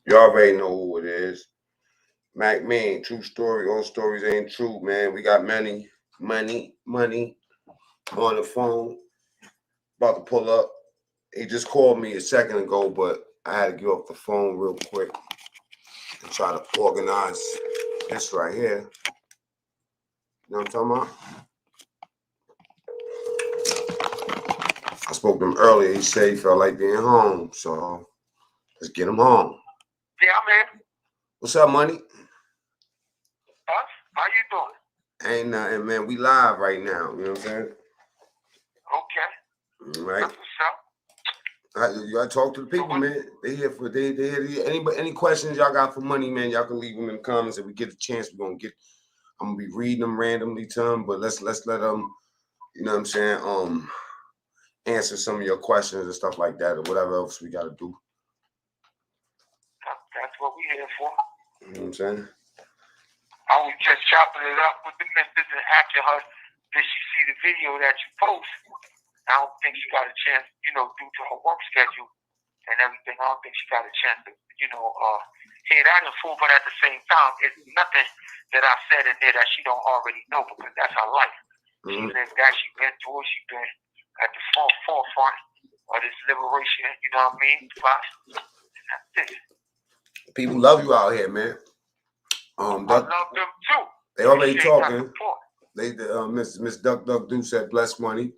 You already know who it is. Mac Mean, true story. All stories ain't true, man. We got money on the phone. About to pull up. He just called me a second ago, but I had to get off the phone real quick and try to organize this right here. You know what I'm talking about? I spoke to him earlier. He said he felt like being home, so let's get him home. Yeah, I'm here. What's up, money? Us? How you doing? Ain't nothing, man. We live right now. You know what I'm saying? Okay. Right. That's what's up. You gotta talk to the people, man. They here for they here. Any questions y'all got for money, man? Y'all can leave them in the comments. If we get the chance, we're gonna get. I'm gonna be reading them randomly to them, but let's let them. You know what I'm saying? Answer some of your questions and stuff like that, or whatever else we gotta do. That's what we here for. You know what I'm saying? I was just chopping it up with the missus and asking her, did she see the video that you post? I don't think she got a chance, due to her work schedule and everything. I don't think she got a chance to, hear that in full. But at the same time, it's nothing that I said in there that she don't already know, because that's her life. Mm-hmm. She lived that. She been through it. She been at the forefront of this liberation. You know what I mean? And that's it. People love you out here, man. I love them too. They already talking. Miss Duck Do said bless money.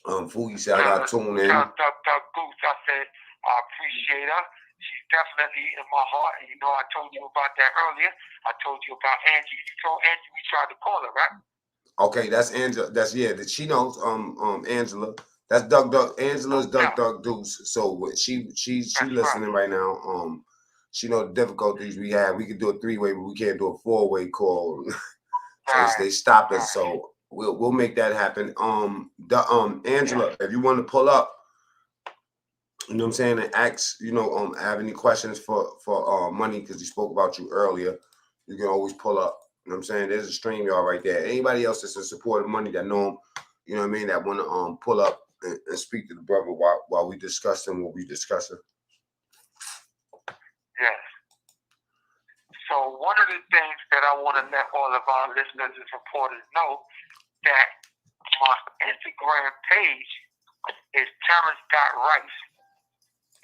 Fooey said I got tuned in. Duck Goose, I said I appreciate her. She's definitely in my heart. And I told you about that earlier. I told you about Angie. You told Angie we tried to call her, right? Okay, that's Angela. She knows Angela. That's Duck. Angela's Duck Deuce. So she's listening right now. She know the difficulties we have. We could do a 3-way, but we can't do a 4-way call. So they stopped us. So we'll make that happen. Angela, if you want to pull up, you know what I'm saying, and ask, have any questions for money, because he spoke about you earlier, you can always pull up. You know what I'm saying? There's a StreamYard right there. Anybody else that's in support of money that know him, you know what I mean, that want to pull up and speak to the brother while we discussing what we discussing. Yes. So one of the things that I want to let all of our listeners and supporters know, that my Instagram page is Terrence.Rice.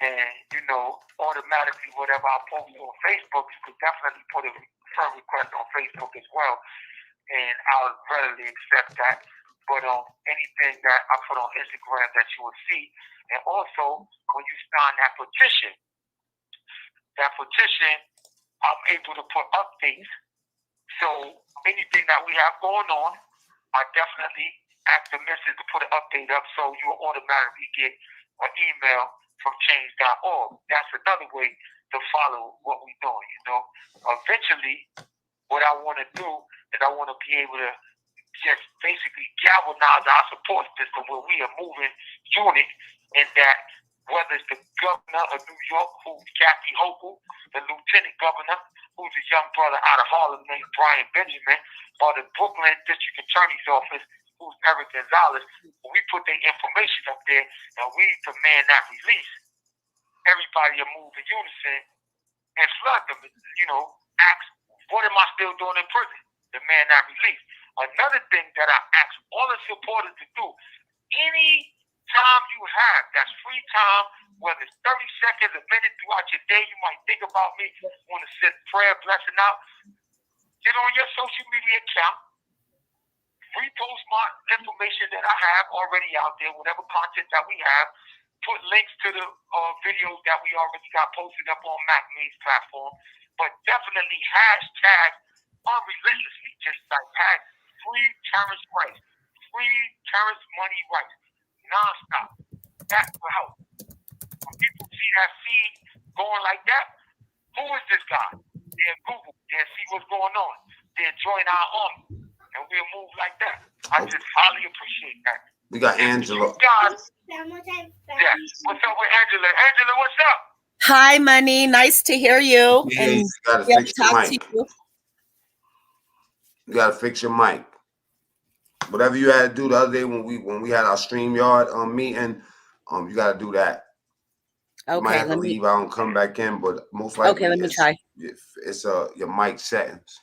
And, automatically whatever I post on Facebook, you could definitely put a friend request on Facebook as well. And I'll readily accept that. But anything that I put on Instagram that you will see. And also, when you sign that petition, I'm able to put updates. So anything that we have going on, I definitely ask the missus to put an update up, so you will automatically get an email from change.org. That's another way to follow what we're doing, Eventually, what I want to do is I want to be able to just basically galvanize our support system where we are moving unit, and that whether it's the governor of New York, who's Kathy Hochul, the lieutenant governor, who's a young brother out of Harlem named Brian Benjamin, or the Brooklyn District Attorney's Office, who's Eric Gonzalez, when we put their information up there and we demand that release, everybody will move in unison and flood them, ask, what am I still doing in prison? Demand that release. Another thing that I ask all the supporters to do, any time you have, that's free time, whether it's 30 seconds, a minute throughout your day, you might think about me, want to send prayer, blessing out, get on your social media account, repost my information that I have already out there, whatever content that we have, put links to the videos that we already got posted up on MacMe's platform, but definitely hashtag unrelentlessly, just like free Terrence Rice, free Terrence Money Rice, nonstop. That will help. When people see that feed going like that, who is this guy? They'll Google, they'll see what's going on, they'll join our army, and we'll move like that. I just highly appreciate that. We got Angela. Yeah. What's up with Angela? Angela, what's up? Hi, Money. Nice to hear you. Yeah, and you gotta fix your mic. You gotta fix your mic. Whatever you had to do the other day when we had our StreamYard meeting, you gotta do that. You might Okay, have to leave out and come back in, but most likely let me try. it's your mic settings.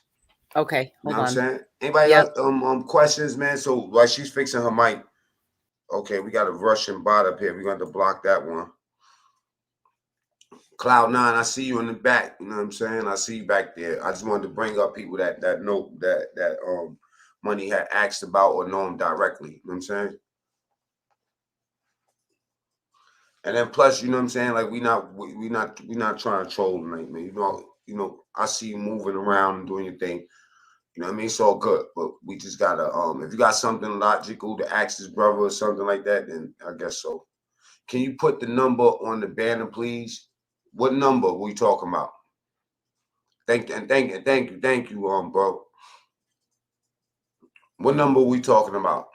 Okay, You know hold what I'm on. saying? Anybody Yep. else questions, man? So while she's fixing her mic, okay, we got a Russian bot up here. We're going to block that one. Cloud9, I see you in the back. You know what I'm saying? I see you back there. I just wanted to bring up people that know that Money had asked about or know him directly. You know what I'm saying? And then plus, you know what I'm saying? Like we not trying to troll tonight, man. You know, I see you moving around and doing your thing. You know what I mean? It's all good, but we just gotta if you got something logical to ask his brother or something like that, then I guess so. Can you put the number on the banner, please? What number we talking about? Thank you, bro. What number we talking about?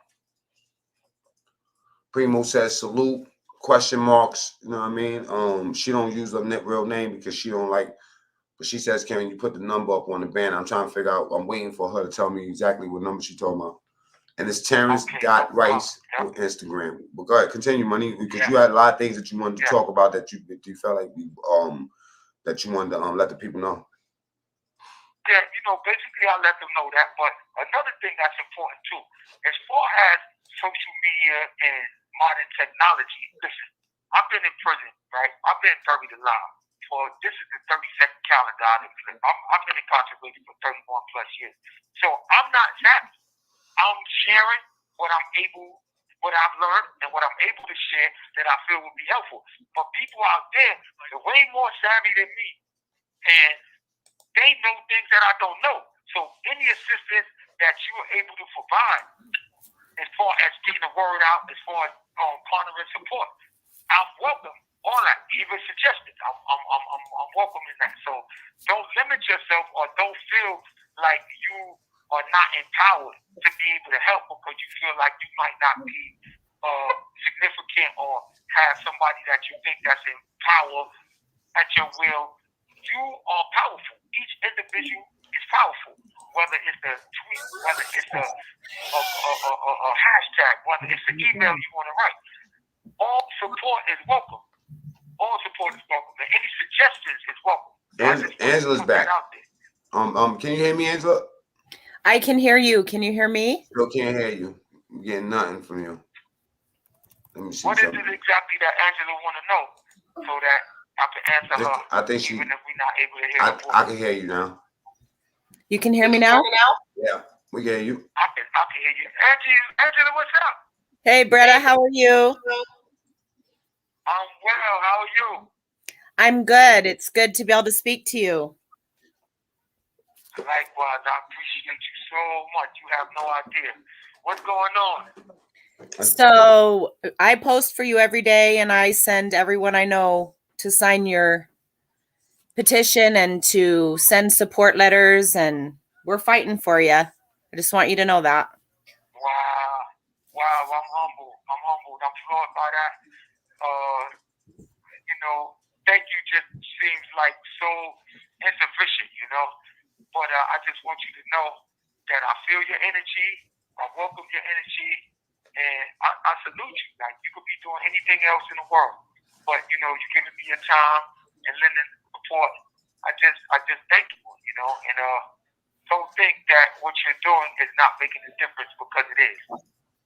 Primo says salute, question marks. You know what I mean? She don't use a real name because she don't like. But she says, "Can you put the number up on the banner?" I'm trying to figure out. I'm waiting for her to tell me exactly what number she talking about. And it's Terrence Rice on Instagram. But go ahead, continue, Money, because you had a lot of things that you wanted to talk about that you felt like that you wanted to let the people know. Yeah, you know, basically I let them know that. But another thing that's important too, as far as social media and modern technology, listen, I've been in prison, right? I've been buried alive. This is the 32nd calendar I've been incarcerated for 31 plus years. So I'm not savvy. I'm sharing what I've learned and what I'm able to share that I feel will be helpful. But people out there are way more savvy than me. And they know things that I don't know. So any assistance that you're able to provide as far as getting the word out, as far as partnering support, I'm welcome. All that, even suggested, I'm welcoming that. So don't limit yourself or don't feel like you are not empowered to be able to help because you feel like you might not be significant or have somebody that you think that's in power at your will. You are powerful. Each individual is powerful. Whether it's a tweet, whether it's a hashtag, whether it's an email you want to write. All support is welcome. All support is welcome. And any suggestions is welcome. Angela's back. Can you hear me, Angela? I can hear you. Can you hear me? Still can't hear you. I'm getting nothing from you. Let me see. What is it exactly that Angela want to know so that I can answer her? I think even if we're not able to hear her voice. I can hear you now. You can hear me now? Yeah, we can hear you. I can hear you. Angela, what's up? Hey, Bretta, how are you? I'm well. How are you? I'm good. It's good to be able to speak to you. Likewise, I appreciate you so much. You have no idea. What's going on? So I post for you every day and I send everyone I know to sign your petition and to send support letters, and we're fighting for you. I just want you to know that. Wow, I'm humbled. I'm floored by that. You know, thank you just seems like so insufficient, you know. But I just want you to know that I feel your energy. I welcome your energy, and I salute you. Like, you could be doing anything else in the world, but you know, you're giving me your time and lending support. I just thank you, you know, and don't think that what you're doing is not making a difference, because it is.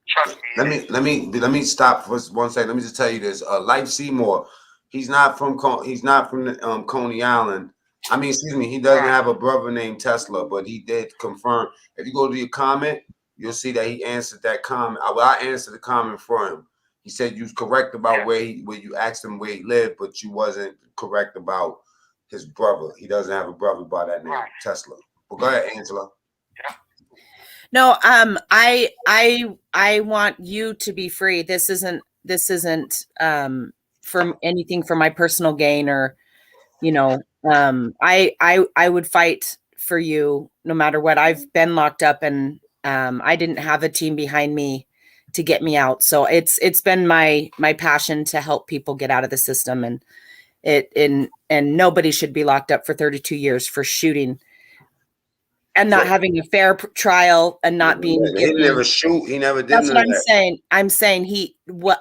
Trust me. Let me stop for 1 second. Let me just tell you this. Life Seymour, he's not from Coney Island. I mean, excuse me, he doesn't have a brother named Tesla, but he did confirm. If you go to your comment, you'll see that he answered that comment. I answered the comment for him. He said you was correct about where you asked him where he lived, but you wasn't correct about his brother. He doesn't have a brother by that name, Tesla. Well, go ahead, Angela. Yeah. No, I want you to be free. This isn't from anything for my personal gain, or you know, I would fight for you no matter what. I've been locked up, and I didn't have a team behind me to get me out. So it's been my passion to help people get out of the system, and nobody should be locked up for 32 years for shooting and not having a fair trial and not being given. He never shoot. He never did. That's what I'm saying. I'm saying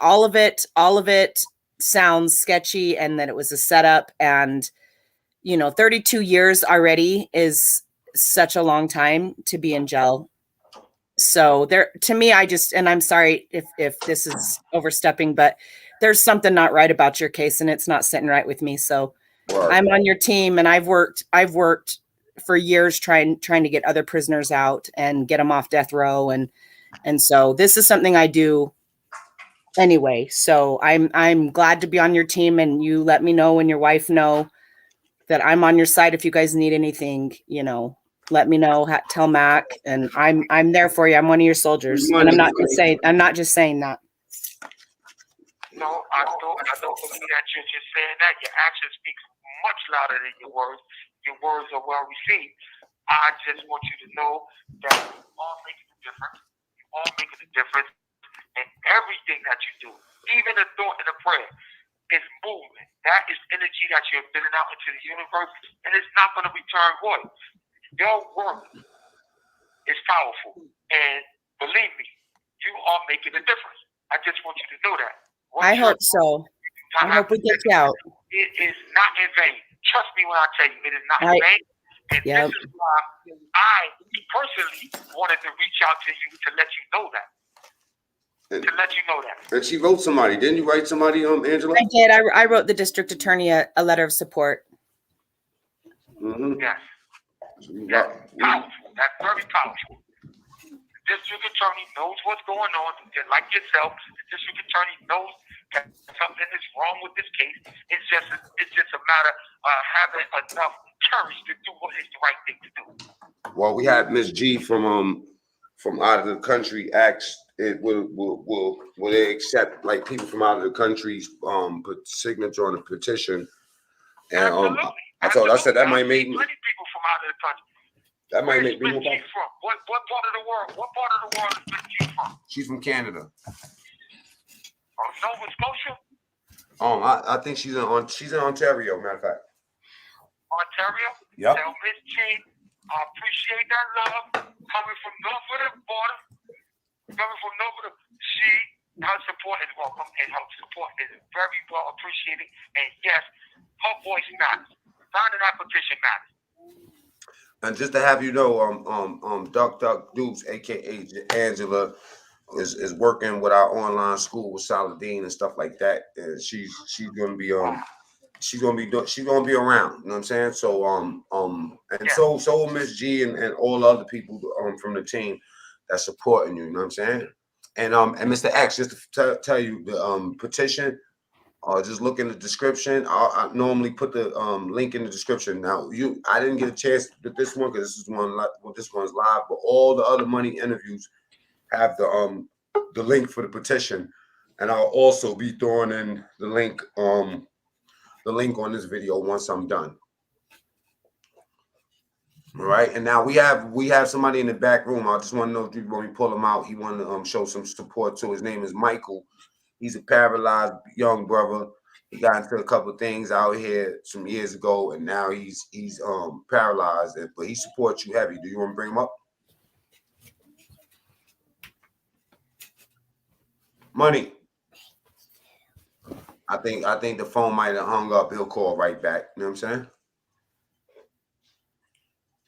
all of it sounds sketchy and that it was a setup. And, 32 years already is such a long time to be in jail. So there, to me, and I'm sorry if this is overstepping, but there's something not right about your case and it's not sitting right with me. So Word. I'm on your team, and I've worked for years trying to get other prisoners out and get them off death row. And so this is something I do anyway. So I'm glad to be on your team, and you let me know and your wife know that I'm on your side. If you guys need anything, let me know. Tell Mac, and I'm there for you. I'm one of your soldiers, and I'm not just saying that. No, I don't believe that you're just saying that. Your actions speak much louder than your words. Your words are well received. I just want you to know that you are making a difference. You are making a difference in everything that you do. Even a thought and a prayer is movement. That is energy that you're putting out into the universe, and it's not going to return void. Your work is powerful, and believe me, you are making a difference. I just want you to know that. I hope so. I hope we get you out. It is not in vain. Trust me when I tell you, it is not in vain. And Yep. this is why I personally wanted to reach out to you to let you know that. And she wrote somebody. Didn't you write somebody, Angela? I did. I wrote the district attorney a letter of support. Mm-hmm. Yes. Yeah. Powerful. That's very powerful. The district attorney knows what's going on. Just like yourself, the district attorney knows that something is wrong with this case. It's just a matter of having enough courage to do what is the right thing to do. Well, we had Miss G from out of the country asked it will they accept like people from out of the country's put signature on a petition. And Absolutely. I said that might make many people from out of the country. That might make Where's me Miss G from? What part of the world? What part of the world is Miss G from? She's from Canada. Nova Scotia? I think she's in Ontario, matter of fact. Ontario? Yep. Tell Miss G, I appreciate that love coming from north of the border. Her support is welcome, and her support is very well appreciated. And yes, her voice matters. Signing that petition matters. And just to have you know, Duck Dukes, aka Angela, is working with our online school with Saladin and stuff like that. And she's gonna be she's gonna be around. You know what I'm saying? So so will Miss G and all the other people from the team that's supporting you. You know what I'm saying? And Mr. X, just to tell you the petition. Just look in the description. I normally put the link in the description. Now, I didn't get a chance with this one because this one's live, but all the other money interviews have the link for the petition, and I'll also be throwing in the link on this video once I'm done. All right, and now we have somebody in the back room. I just want to know if you want me to pull him out. He want to show some support too. His name is Michael. He's a paralyzed young brother. He got into a couple of things out here some years ago, and now he's paralyzed. But he supports you heavy. Do you want to bring him up? Money. I think the phone might have hung up. He'll call right back. You know what I'm saying?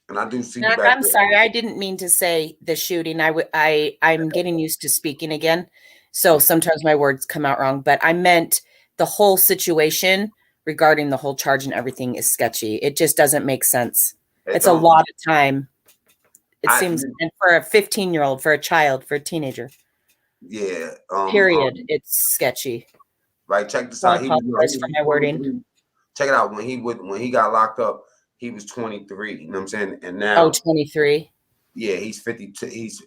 And I do see. I'm sorry, I didn't mean to say the shooting. I'm getting used to speaking again. So sometimes my words come out wrong, but I meant the whole situation regarding the whole charge and everything is sketchy. It just doesn't make sense. It's a lot of time. It seems, and for a 15-year-old, for a child, for a teenager. Yeah. Period. It's sketchy. Right. Check this out. I apologize for my wording. Check it out. When he got locked up, he was 23. You know what I'm saying? And now 23. Yeah, he's 52. He's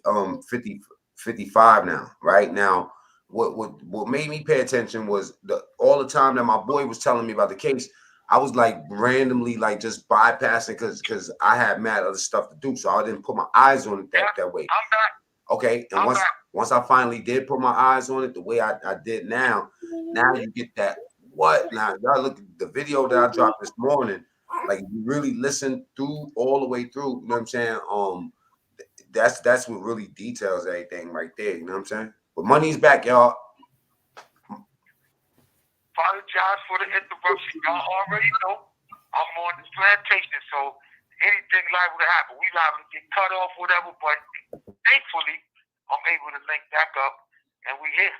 55 now, right? Now, what made me pay attention was all the time that my boy was telling me about the case, I was like randomly like just bypassing because I had mad other stuff to do, so I didn't put my eyes on it that way. Okay, and once I finally did put my eyes on it the way I did now you get that what? Now y'all look at the video that I dropped this morning, like if you really listen through all the way through, you know what I'm saying? That's what really details everything right there. You know what I'm saying? But money's back, y'all. Apologize for the interruption. Y'all already know I'm on this plantation, so anything liable to happen. We liable to get cut off, whatever, but thankfully, I'm able to link back up, and we here.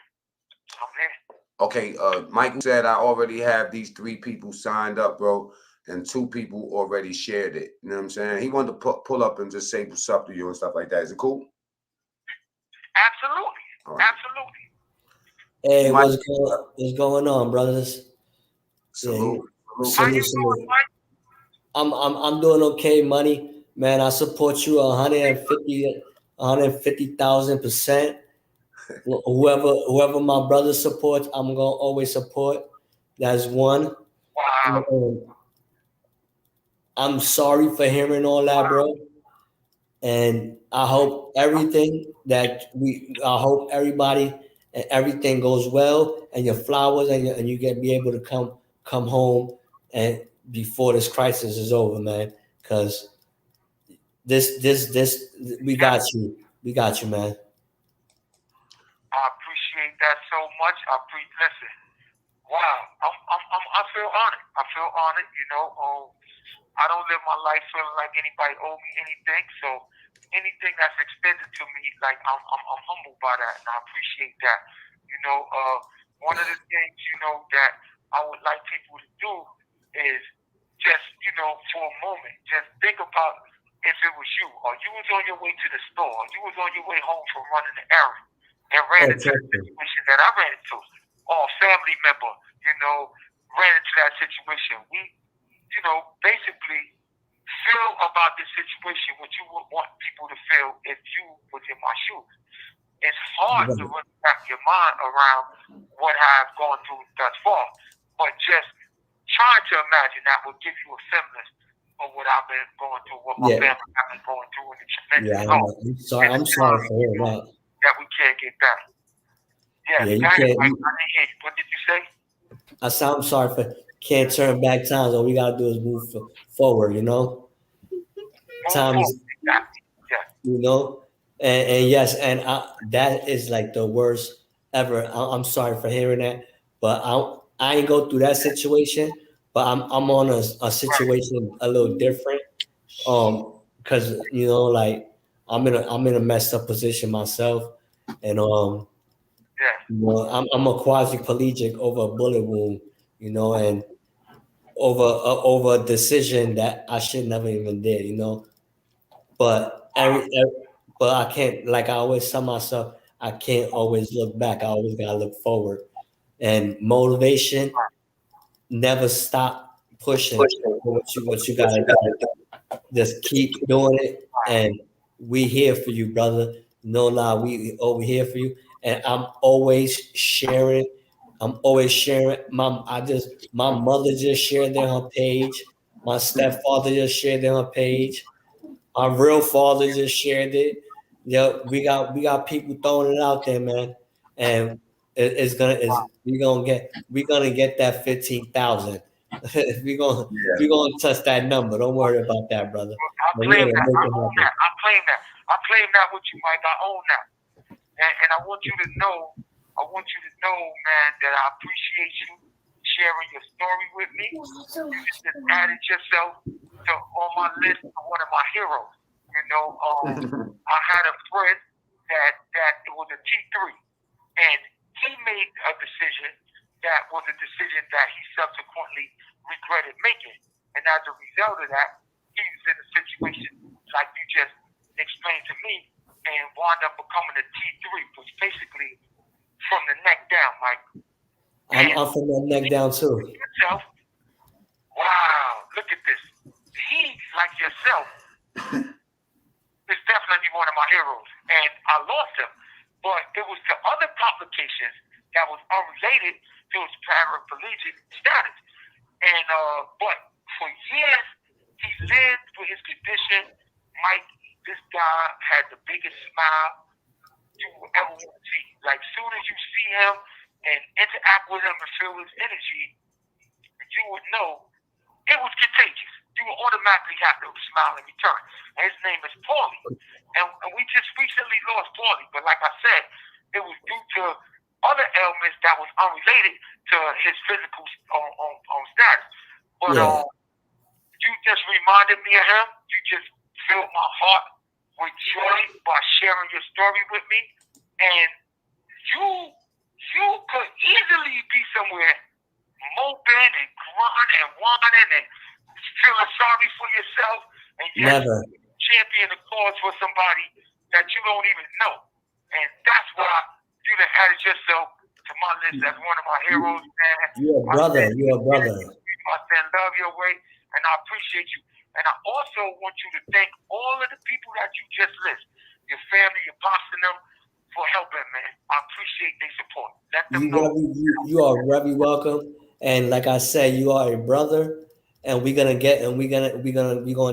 I'm here. Okay, Michael said I already have these 3 people signed up, bro, and 2 people already shared it. You know what I'm saying? He wanted to pull up and just say what's up to you and stuff like that. Is it cool? Absolutely. Right. Absolutely. Hey, what's going on, brothers? Salute. How you doing, Mike? I'm doing okay, money. Man, I support you 150,000%. Whoever my brother supports, I'm gonna always support. That's one. Wow. I'm sorry for hearing all that, bro. And I hope everybody and everything goes well, and your flowers, and you can be able to come home and before this crisis is over, man. Because this we got you, man. I appreciate that so much. Listen. Wow. I feel honored. You know. I don't live my life feeling like anybody owe me anything. So anything that's extended to me, like I'm humbled by that, and I appreciate that. You know, one of the things, you know, that I would like people to do is just, you know, for a moment, just think about if it was you, or you was on your way to the store, or you was on your way home from running the errand, and ran into the situation that I ran into, or a family member, you know, ran into that situation. We, you know, basically feel about this situation what you would want people to feel if you was in my shoes. It's hard to really wrap your mind around what I've gone through thus far, but just trying to imagine that will give you a semblance of what I've been going through, what my family have been going through, and the tremendous loss. I'm sorry for hearing that. That we can't get back. You can't. I didn't hear you. What did you say? I'm sorry for can't turn back times. All we gotta do is move forward. You know, times. You know. And yes, and that is like the worst ever. I'm sorry for hearing that, but I ain't go through that situation. But I'm on a situation a little different, because you know, like I'm in a messed up position myself, and you know, I'm a quadriplegic over a bullet wound, you know, and over a decision that I should never even did, you know, but but I can't, like I always tell myself, I can't always look back. I always gotta look forward. And motivation, never stop pushing what you gotta do. Just keep doing it. And we here for you, brother. No lie, we over here for you. And I'm always sharing. My mother just shared it on her page. My stepfather just shared it on her page. My real father just shared it. We got people throwing it out there, man, and we're gonna get that 15,000. we're gonna touch that number. Don't worry about that, brother. I claim that. I claim that with you, Mike. I own that, and I want you to know, man, that I appreciate you sharing your story with me. You just added yourself on my list of one of my heroes. You know, I had a friend that it was a T3, and he made a decision that was a decision that he subsequently regretted making. And as a result of that, he was in a situation like you just explained to me, and wound up becoming a T3, which basically from the neck down, Mike. I'm from the neck down too. Yourself, wow, look at this. He, like yourself, is definitely one of my heroes, and I lost him. But it was the other complications that was unrelated to his paraplegic status. And but for years he lived with his condition. Mike, this guy had the biggest smile you will ever want to see. Like soon as you see him and interact with him and feel his energy, you would know it was contagious. You would automatically have to smile in return. And his name is Paulie. And we just recently lost Paulie. But like I said, it was due to other ailments that was unrelated to his physical status. But Yeah. you just reminded me of him. You just filled my heart with joy by sharing your story with me. And you could easily be somewhere moping and crying and whining and feeling sorry for yourself, and yet Never. champion the cause for somebody that you don't even know. And that's why you done added yourself to my list as one of my heroes, man. You're a brother. You're a brother. I send love your way, and I appreciate you. And I also want you to thank all of the people that you just list, your family, your pops, and them, for helping, man. I appreciate their support. Let them know. You are very welcome. And like I said, you are a brother, and we're gonna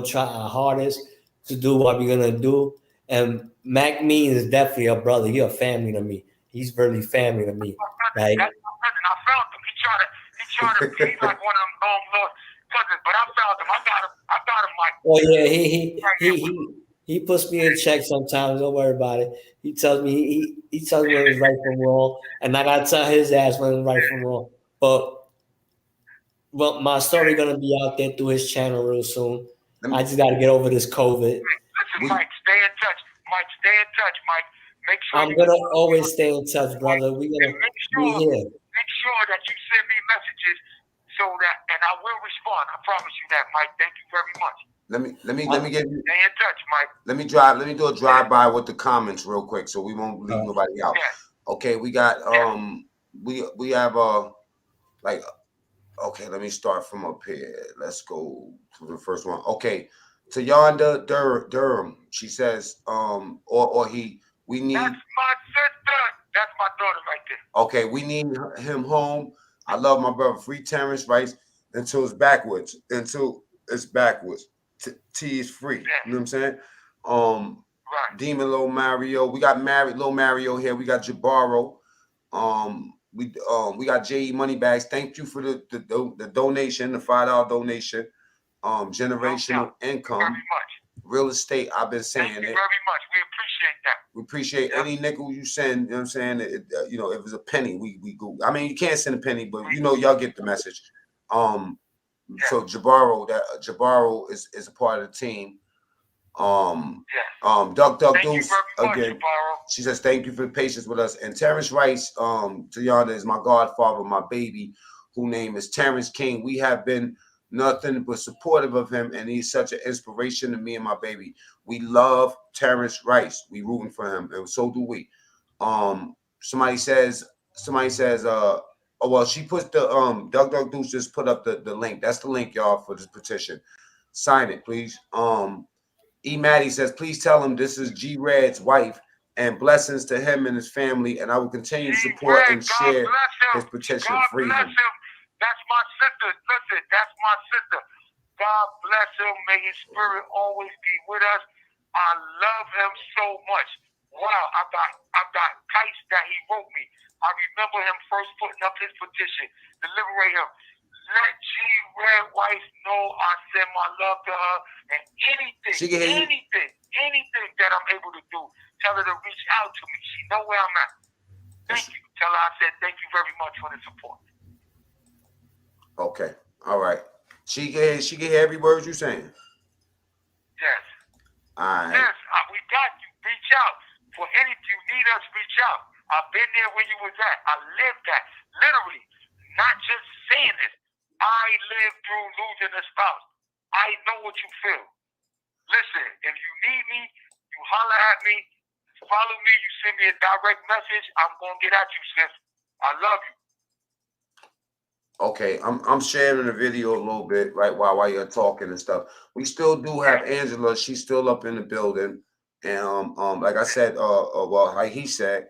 try our hardest to do what we're gonna do. And Mac Mean is definitely a brother. He's a family to me. He's really family to me. Like, That's my cousin. I found him. He tried to be like one of them long lost cousins, but I found him. I got him, Mike. oh yeah, he puts me in check sometimes. Don't worry about it. He tells me he tells me when it's right from wrong, and I gotta tell his ass when it's right from wrong. But well, my story gonna be out there through his channel real soon. I just gotta get over this COVID. Listen, Mike, stay in touch. Mike, stay in touch, Mike. Make sure I'm gonna always stay in touch, brother. We're gonna be here. Make sure that you send me messages so that, and I will respond. I promise you that, Mike. Thank you very much. Let me get you. Stay in touch, Mike. Let me do a drive by with the comments real quick, so we won't leave nobody out. Yeah. Okay, we got we have like, okay, let me start from up here. Let's go to the first one. Okay, to Yonda Durham, she says or he, we need. That's my sister. That's my daughter right there. Okay, we need him home. I love my brother. Free Terrence Rice until it's backwards. Until it's backwards. T is free. Yeah. You know what I'm saying? Right. Demon Lil Mario. We got Lil Mario here. We got Jabaro. We got J.E. Moneybags. Thank you for the donation, the $5 donation. Generational income. Very much. Real estate. I've been saying Thank you it. very much. We appreciate that. We appreciate any nickel you send. You know what I'm saying? You know, if it's a penny, we go. I mean, you can't send a penny, but you know, y'all get the message. So Jabaro is a part of the team. Duck Deuce again. Jabaro. She says thank you for the patience with us. And Terrence Rice, to y'all, is my godfather, my baby, whose name is Terrence King. We have been nothing but supportive of him, and he's such an inspiration to me and my baby. We love Terrence Rice. We rooting for him, and so do we. Somebody says, oh well, she put the Duck Deuce just put up the link. That's the link, y'all, for this petition. Sign it, please. E. Maddie says, please tell him this is G Red's wife, and blessings to him and his family, and I will continue to support and share his petition. Free him. That's my sister. Listen, that's my sister. God bless him. May his spirit always be with us. I love him so much. Wow, I got kites that he wrote me. I remember him first putting up his petition to liberate him. Let G Red Wife know I send my love to her, and anything that I'm able to do, tell her to reach out to me. She know where I'm at. Thank you. Tell her I said thank you very much for the support. Okay. All right. She can hear every word you're saying. Yes. All right. Yes, we got you. Reach out. For any, if you need us, reach out. I've been there where you was at. I lived that. Literally. Not just saying this. I lived through losing a spouse. I know what you feel. Listen, if you need me, you holler at me, follow me, you send me a direct message, I'm going to get at you, sis. I love you. Okay, I'm sharing the video a little bit right while you're talking and stuff. We still do have Angela. She's still up in the building, and like I said, well, like he said,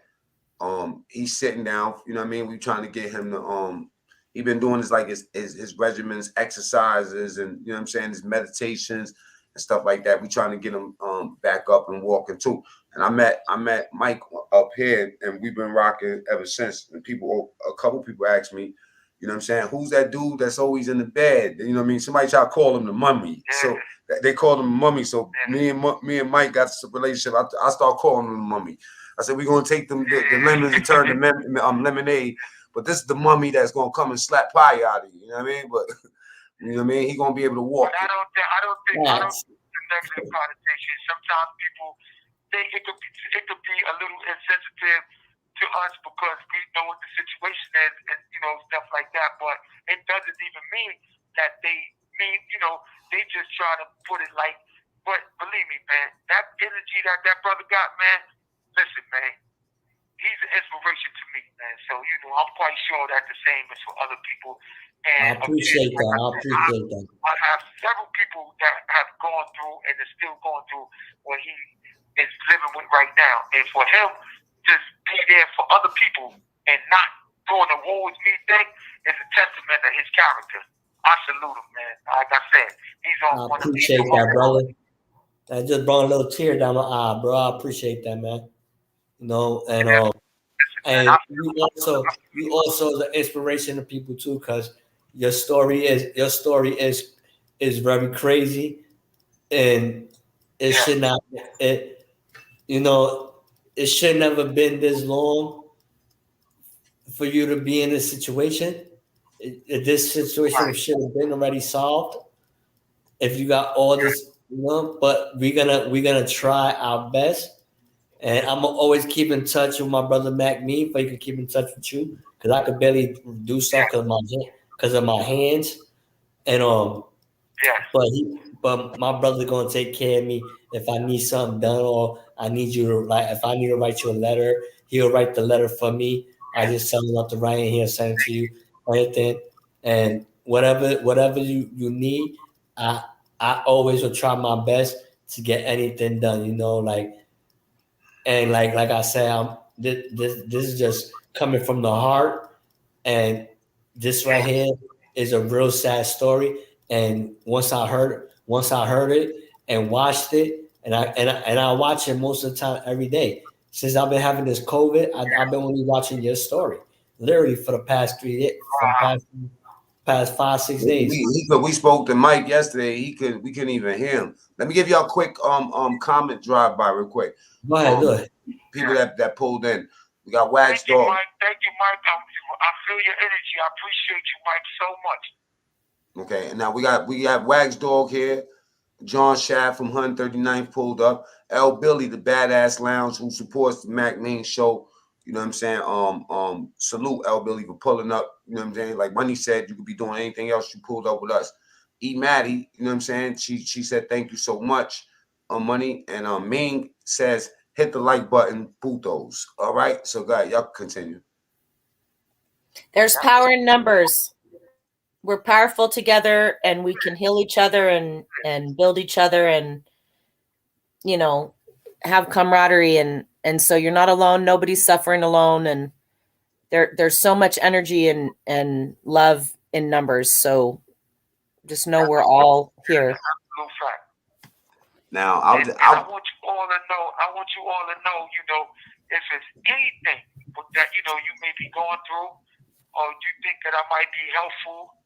he's sitting down. You know what I mean? We trying to get him to he been doing his like his regimens, exercises, and you know what I'm saying, his meditations and stuff like that. We trying to get him back up and walking too. And I met Mike up here, and we've been rocking ever since. And a couple people asked me, you know what I'm saying, who's that dude that's always in the bed? You know what I mean? Somebody try to call him the mummy. So they called him the mummy. So me and Mike got this relationship. I start calling him the mummy. I said we're gonna take them the lemons and turn the lemonade. But this is the mummy that's gonna come and slap pie out of you. You know what I mean? But you know what I mean? He gonna be able to walk. But I don't think the negative connotation. Sometimes people think it could be a little insensitive to us because we know what the situation is and stuff like that. But it doesn't even mean that they they just try to put it like. But believe me, man, that energy that brother got, man. Listen, man, he's an inspiration to me, man. So I'm quite sure that's the same as for other people. And I appreciate that. I have several people that have gone through and are still going through what he is living with right now. And for him to be there for other people and not doing the woe is me thing is a testament to his character. I salute him, man. Like I said, he's on I one of these. appreciate that, brother. That just brought a little tear down my eye, bro. I appreciate that, man. And you also the inspiration to people too, because your story is very crazy, and it should not it should never been this long for you to be in this situation. This situation should have been already solved if you got all this, but we're gonna try our best. And I'm gonna always keep in touch with my brother Mac Me, if I can keep in touch with you, because I could barely do stuff because of my hands. And but my brother's gonna take care of me if I need something done, or I need you to if I need to write you a letter, he'll write the letter for me. I just tell him what to write and he'll send it to you, anything. And whatever you need, I always will try my best to get anything done, And like I said, this is just coming from the heart, and this right here is a real sad story. And once I heard it and watched it, and I watch it most of the time every day since I've been having this COVID. I've been only watching your story literally for the past 3 days, past 5-6 days. We spoke to Mike yesterday. We couldn't even hear him. Let me give y'all a quick comment drive by real quick. Go ahead. People that pulled in. We got Wags Dog. Thank you, Mike. I feel your energy. I appreciate you, Mike, so much. Okay, and now we got Wags Dog here. John Shaft from 139th pulled up. L Billy, the Badass Lounge, who supports the Mac Mean show. You know what I'm saying? Salute L Billy for pulling up. You know what I'm saying? Like Money said, you could be doing anything else. You pulled up with us. E Maddie, you know what I'm saying? She said thank you so much, Money. And Ming says hit the like button, putos. All right, so guys, y'all continue. There's power in numbers. We're powerful together, and we can heal each other and build each other, and have camaraderie, and so you're not alone. Nobody's suffering alone, and there's so much energy and love in numbers. So just know we're all here. Absolute fact. Now I want you all to know, if it's anything that you may be going through, or you think that I might be helpful,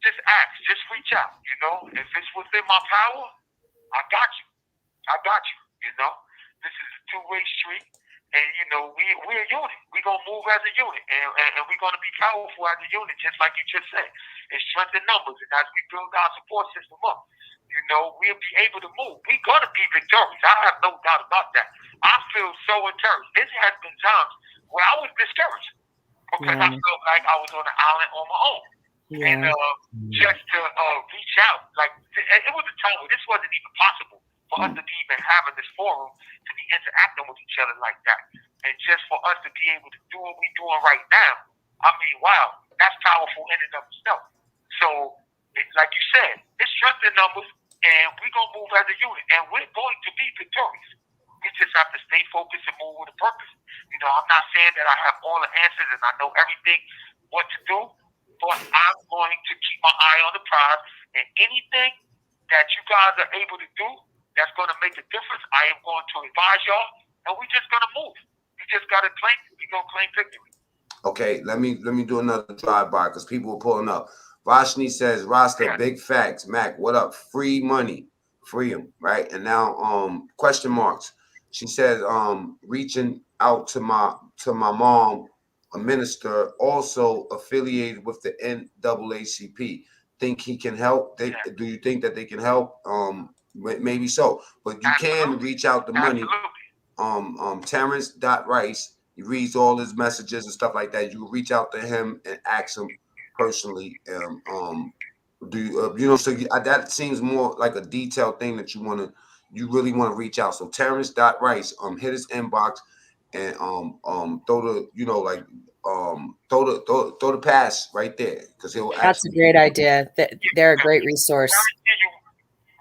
just ask, just reach out. If it's within my power, I got you. This is a two-way street, and we're a unit. We're gonna move as a unit, and we're gonna be powerful as a unit, just like you just said. It's strength in numbers, and as we build our support system up, we'll be able to move. We're gonna be victorious. I have no doubt about that. I feel so encouraged. There has been times where I was discouraged because I felt like I was on an island on my own. Yeah. And just to reach out, it was a time where this wasn't even possible for us to be even having this forum, to be interacting with each other like that. And just for us to be able to do what we're doing right now, I mean, wow, that's powerful in and of itself. So, like you said, it's strength in numbers, and we're going to move as a unit, and we're going to be victorious. We just have to stay focused and move with a purpose. I'm not saying that I have all the answers and I know everything what to do, but I'm going to keep my eye on the prize, and anything that you guys are able to do that's going to make a difference, I am going to advise y'all, and we're just going to move. We just got to claim. We're going to claim victory. Okay, let me do another drive-by because people are pulling up. Vashni says, Rasta, big facts. Mac, what up? Free money. Free him, right? And now, question marks. She says, reaching out to my mom, a minister, also affiliated with the NAACP. Think he can help? Do you think that they can help? Maybe so, but you can reach out to Money. Terrence.Rice. He reads all his messages and stuff like that. You reach out to him and ask him personally. Do you so that seems more like a detailed thing that you really want to reach out. So Terrence.Rice, hit his inbox and throw the throw the pass right there, because he'll. That's a great idea. They're a great resource.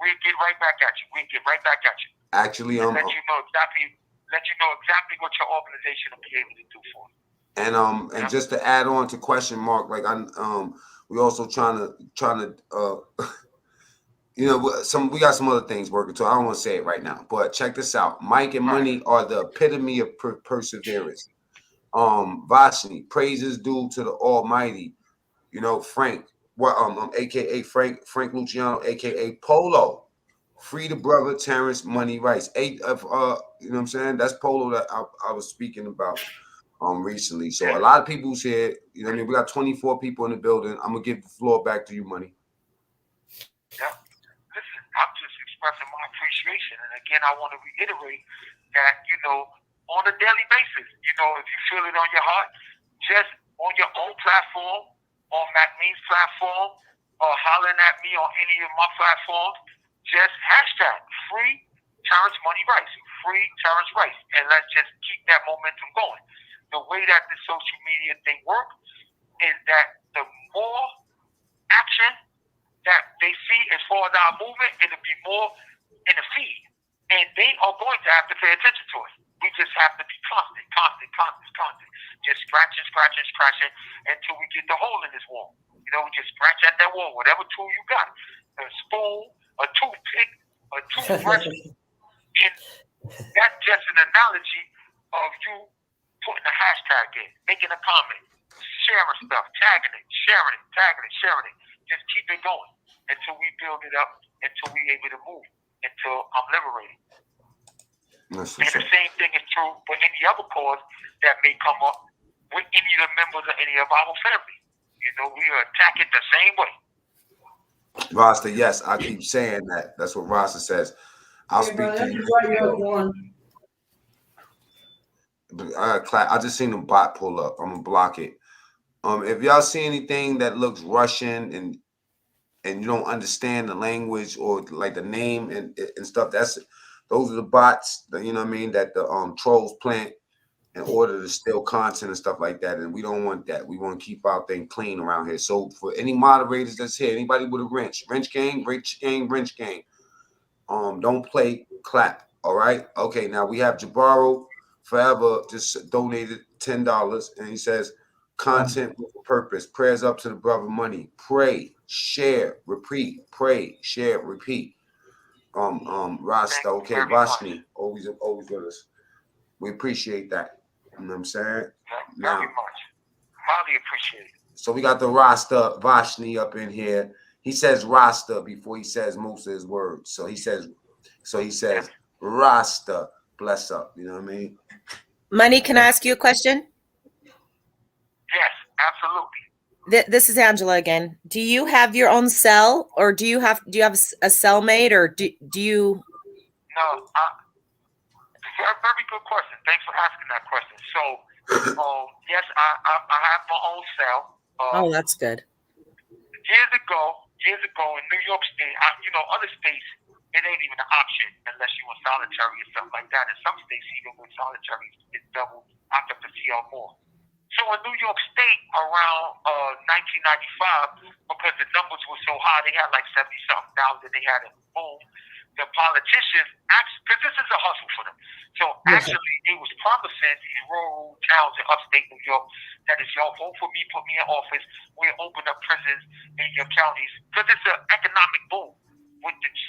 We'll get right back at you. Actually, let you know exactly what your organization will be able to do for you. And just to add on to question mark, like we also trying to we got some other things working too. I don't want to say it right now, but check this out. Mike and Money are the epitome of perseverance. Vashni, praises due to the Almighty. Frank, aka Frank Luciano, aka Polo. Free the brother Terrence Money Rice. You know what I'm saying? That's Polo that I was speaking about recently. So a lot of people's here. You know what I mean? We got 24 people in the building. I'm gonna give the floor back to you, Money. Yeah. Listen, I'm just expressing my appreciation. And again, I want to reiterate that, on a daily basis, if you feel it on your heart, just on your own platform, on McMean's platform, or hollering at me on any of my platforms, just hashtag free Terrence Money Rice, free Terrence Rice, and let's just keep that momentum going. The way that the social media thing works is that the more action that they see as far as our movement, it'll be more in the feed. And they are going to have to pay attention to it. We just have to be constant. Just scratching until we get the hole in this wall. We just scratch at that wall, whatever tool you got. A spoon, a toothpick, a toothbrush. And that's just an analogy of you putting a hashtag in, making a comment, sharing stuff, tagging it, sharing it. Just keep it going until we build it up, until we're able to move, until I'm liberated. And the same thing is true for any other cause that may come up with any of the members of any of our family. We are attacking the same way. Rasta, yes, I keep saying that. That's what Rasta says. I'll speak to you. I just seen the bot pull up. I'm gonna block it. If y'all see anything that looks Russian and you don't understand the language or like the name and stuff, those are the bots. You know what I mean? That the trolls plant in order to steal content and stuff like that. And we don't want that. We want to keep our thing clean around here. So for any moderators that's here, anybody with a wrench gang, don't play, clap. All right. Okay. Now we have Jabaro Forever just donated $10, and he says, content with purpose. Prayers up to the brother Money. Pray, share, repeat. Pray, share, repeat. Rasta. Okay. Vashni, always with us. We appreciate that. You know what I'm saying? Very much. Highly appreciate it. So we got the Rasta Vashni up in here. He says Rasta before he says most of his words. So he says Rasta, bless up. You know what I mean? Money, can I ask you a question? Yes, absolutely. This is Angela again. Do you have your own cell, or do you have a cellmate, or do you? No, very good question. Thanks for asking that question. So, yes, I have my own cell. Oh, that's good. Years ago in New York State, other states, it ain't even an option unless you're in solitary or something like that. In some states, even with solitary, it's double occupancy or more. So in New York State, around 1995, because the numbers were so high, they had like 70-something thousand. They had a boom. The politicians, because this is a hustle for them. So actually, it was promising these rural towns in upstate New York that if y'all vote for me, put me in office, we'll open up prisons in your counties, because it's an economic boom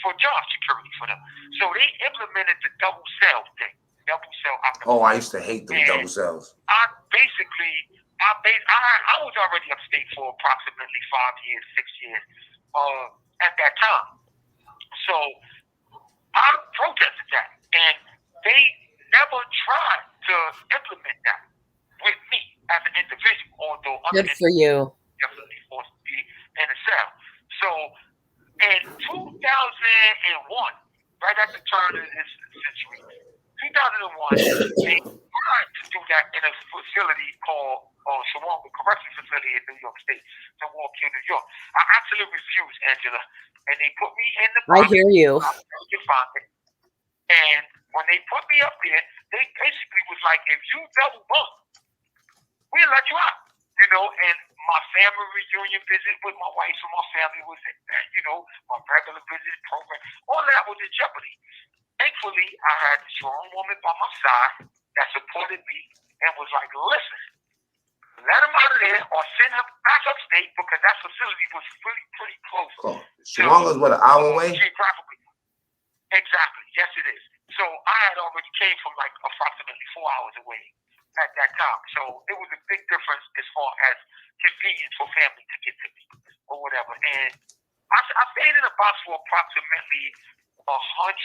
for job security for them. So they implemented the double cell thing. Double cell occupancy. Oh, I used to hate them double cells. I was already upstate for approximately 5 years, 6 years at that time. So I protested that, and they never tried to implement that with me as an individual, although other Good for you. definitely forced to be in a cell. So in 2001, right at the turn of this century, 2001, they tried to do that in a facility called Shawango Correctional Facility in New York State, Milwaukee, New York. I actually refused, Angela, and they put me in the I hear you. And when they put me up there, they basically was like, if you double bunk, we'll let you out. You know, and my family reunion visit with my wife and my family was, you know, my regular visit program, all that was in jeopardy. Thankfully, I had a strong woman by my side that supported me and was like, listen, let him out of there or send him back upstate because that facility was really pretty close. Shawango's what, an hour away? Geographically. Exactly. Yes, it is. So I had already came from like approximately 4 hours away at that time. So it was a big difference as far as convenience for family to get to me or whatever. And I stayed in a box for approximately 120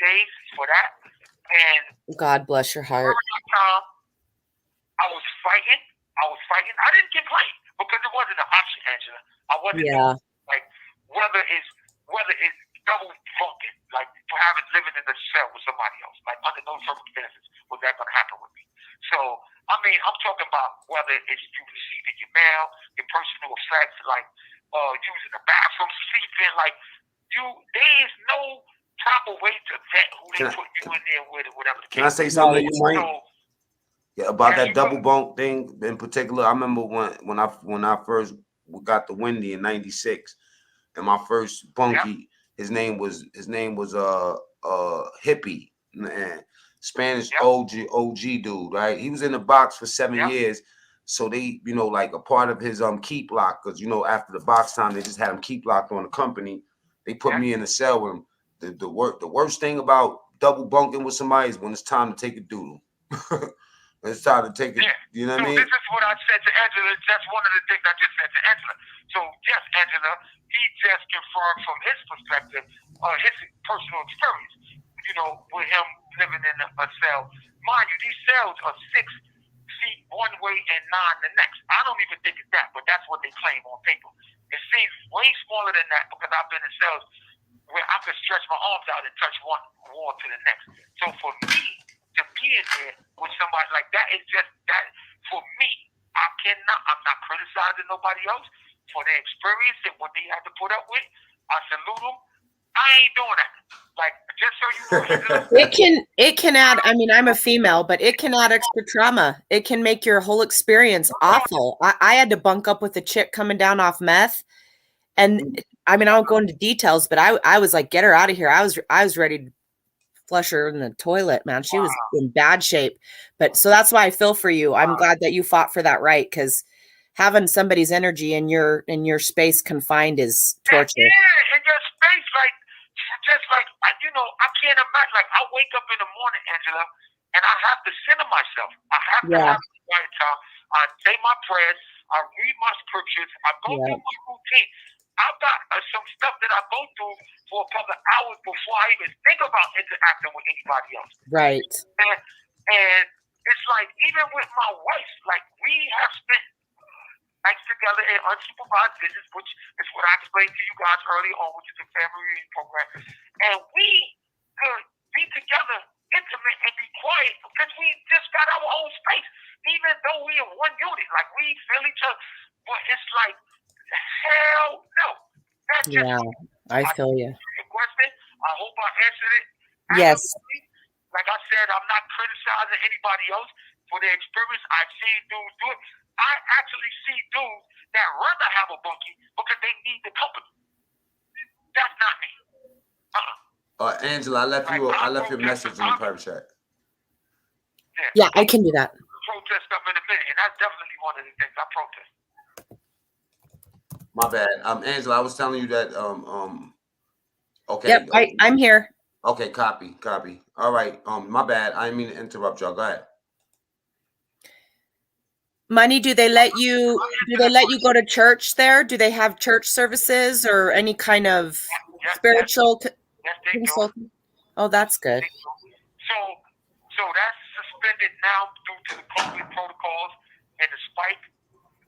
days for that. And God bless your heart. during that time, I was fighting. I didn't complain because it wasn't an option, Angela. I wasn't like whether it's double bunking, like living in a cell with somebody else. Like under no circumstances was that going to happen with me. So I mean, I'm talking about whether it's you receiving your mail, your personal effects, like using the bathroom, sleeping, like there is no proper way to vet who they put you in there with or whatever. Can I say something to you, Mike? So, Yeah, about that double bunk thing in particular. I remember when I first got the Windy in '96, and my first bunkie, his name was Hippie, man, Spanish OG dude, right? He was in the box for 7 years. So they, you know, like a part of his keep lock, because you know after the box time they just had him keep locked on the company. They put me in the cell with him. The worst thing about double bunking with somebody is when it's time to take a doodle. It's time to take it. You know what I mean? This is what I said to Angela. That's one of the things I just said to Angela. So yes, Angela, he just confirmed from his perspective, his personal experience. You know, with him living in a cell. Mind you, these cells are 6 feet one way and 9 the next. I don't even think it's that, but that's what they claim on paper. It seems way smaller than that because I've been in cells where I could stretch my arms out and touch one wall to the next. So for me to be in there with somebody like that is just that. For me, I'm not criticizing nobody else for their experience and what they had to put up with. I salute them. I ain't doing that. Like, just so you know. It can add, I mean, I'm a female, but it can add extra trauma. It can make your whole experience awful. I had to bunk up with a chick coming down off meth. And I mean, I won't go into details, but I was like, get her out of here. I was ready to flush her in the toilet, man. She was in bad shape. But so that's why I feel for you. I'm glad that you fought for that right, because having somebody's energy in your space confined is torture. Yeah, in your space, like just like you know, I can't imagine. Like I wake up in the morning, Angela, and I have to center myself. I have to have the quiet time. I say my prayers. I read my scriptures. I go through my routine. I've got some stuff that I go through for a couple of hours before I even think about interacting with anybody else. Right. And it's like, even with my wife, like we have spent nights together in unsupervised visits, which is what I explained to you guys earlier on, which is a family reunion program. And we could be together intimate and be quiet because we just got our own space, even though we are one unit. Like we feel each other. But it's like, hell no. That's just I feel you. Question. I hope I answered it. Yes. Like I said, I'm not criticizing anybody else for their experience. I've seen dudes do it. I actually see dudes that rather have a bunkie because they need the company. That's not me. Angela, I left your message in the private chat. Yeah, I can do that. Protest stuff in a minute, and that's definitely one of the things I protest. My bad. Angela, I was telling you that okay. Yep, I'm here. Okay, copy. All right. My bad. I didn't mean to interrupt y'all. Go ahead. Money, do they let you go to church there? Do they have church services or any kind of spiritual Yes, they do. Oh, that's good. So that's suspended it now due to the COVID protocols and the spike,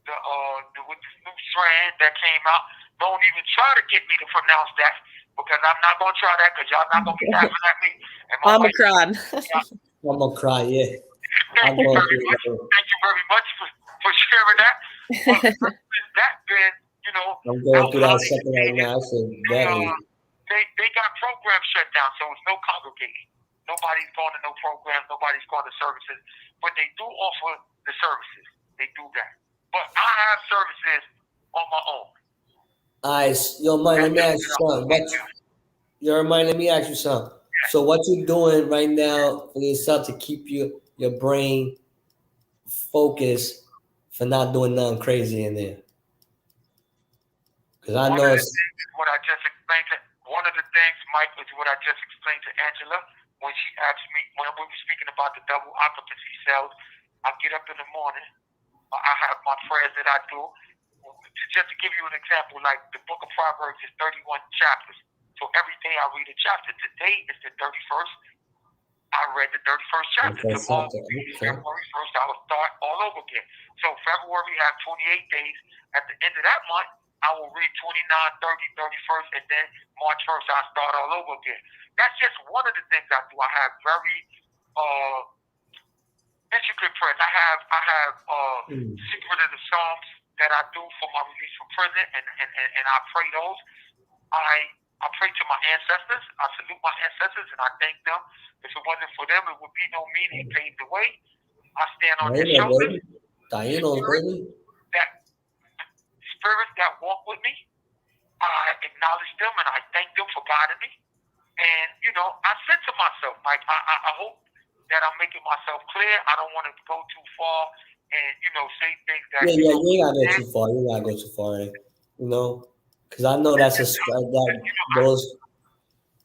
with this new strand that came out. Don't even try to get me to pronounce that because I'm not gonna try that because y'all not gonna be laughing at me. And my wife, Omicron. I'm gonna cry. Yeah. thank you very much. Thank you very much for sharing that. But that been, you know, I'm going through that second right now. So definitely. they got programs shut down, so it's no congregating. Nobody's going to no programs. Nobody's going to services, but they do offer the services. They do that. But I have services on my own. All right, yo, man, let me ask you something. Let me ask you something. So what you doing right now for yourself to keep your brain focused for not doing nothing crazy in there? Because I know it's what I just explained to one of the things, Mike, is what I just explained to Angela when she asked me when we were speaking about the double occupancy cells. I get up in the morning. I have my prayers that I do. Just to give you an example, like the book of Proverbs is 31 chapters. So every day I read a chapter. Today is the 31st. I read the 31st chapter. Tomorrow, February 1st, I will start all over again. So February has 28 days. At the end of that month, I will read 29, 30, 31st, and then March 1st, I'll start all over again. That's just one of the things I do. I have very intricate prayers. I have Secret of the Psalms that I do for my release from prison, and I pray those. I pray to my ancestors. I salute my ancestors, and I thank them. If it wasn't for them, it would be no me. They paved the way. I stand on their shoulders. That spirits that walk with me, I acknowledge them, and I thank them for guiding me. And, you know, I said to myself, Mike, I hope that I'm making myself clear. I don't want to go too far and, you know, say things that... Yeah, you ain't got to go too far. You ain't got to go too far, you know? Because I know that's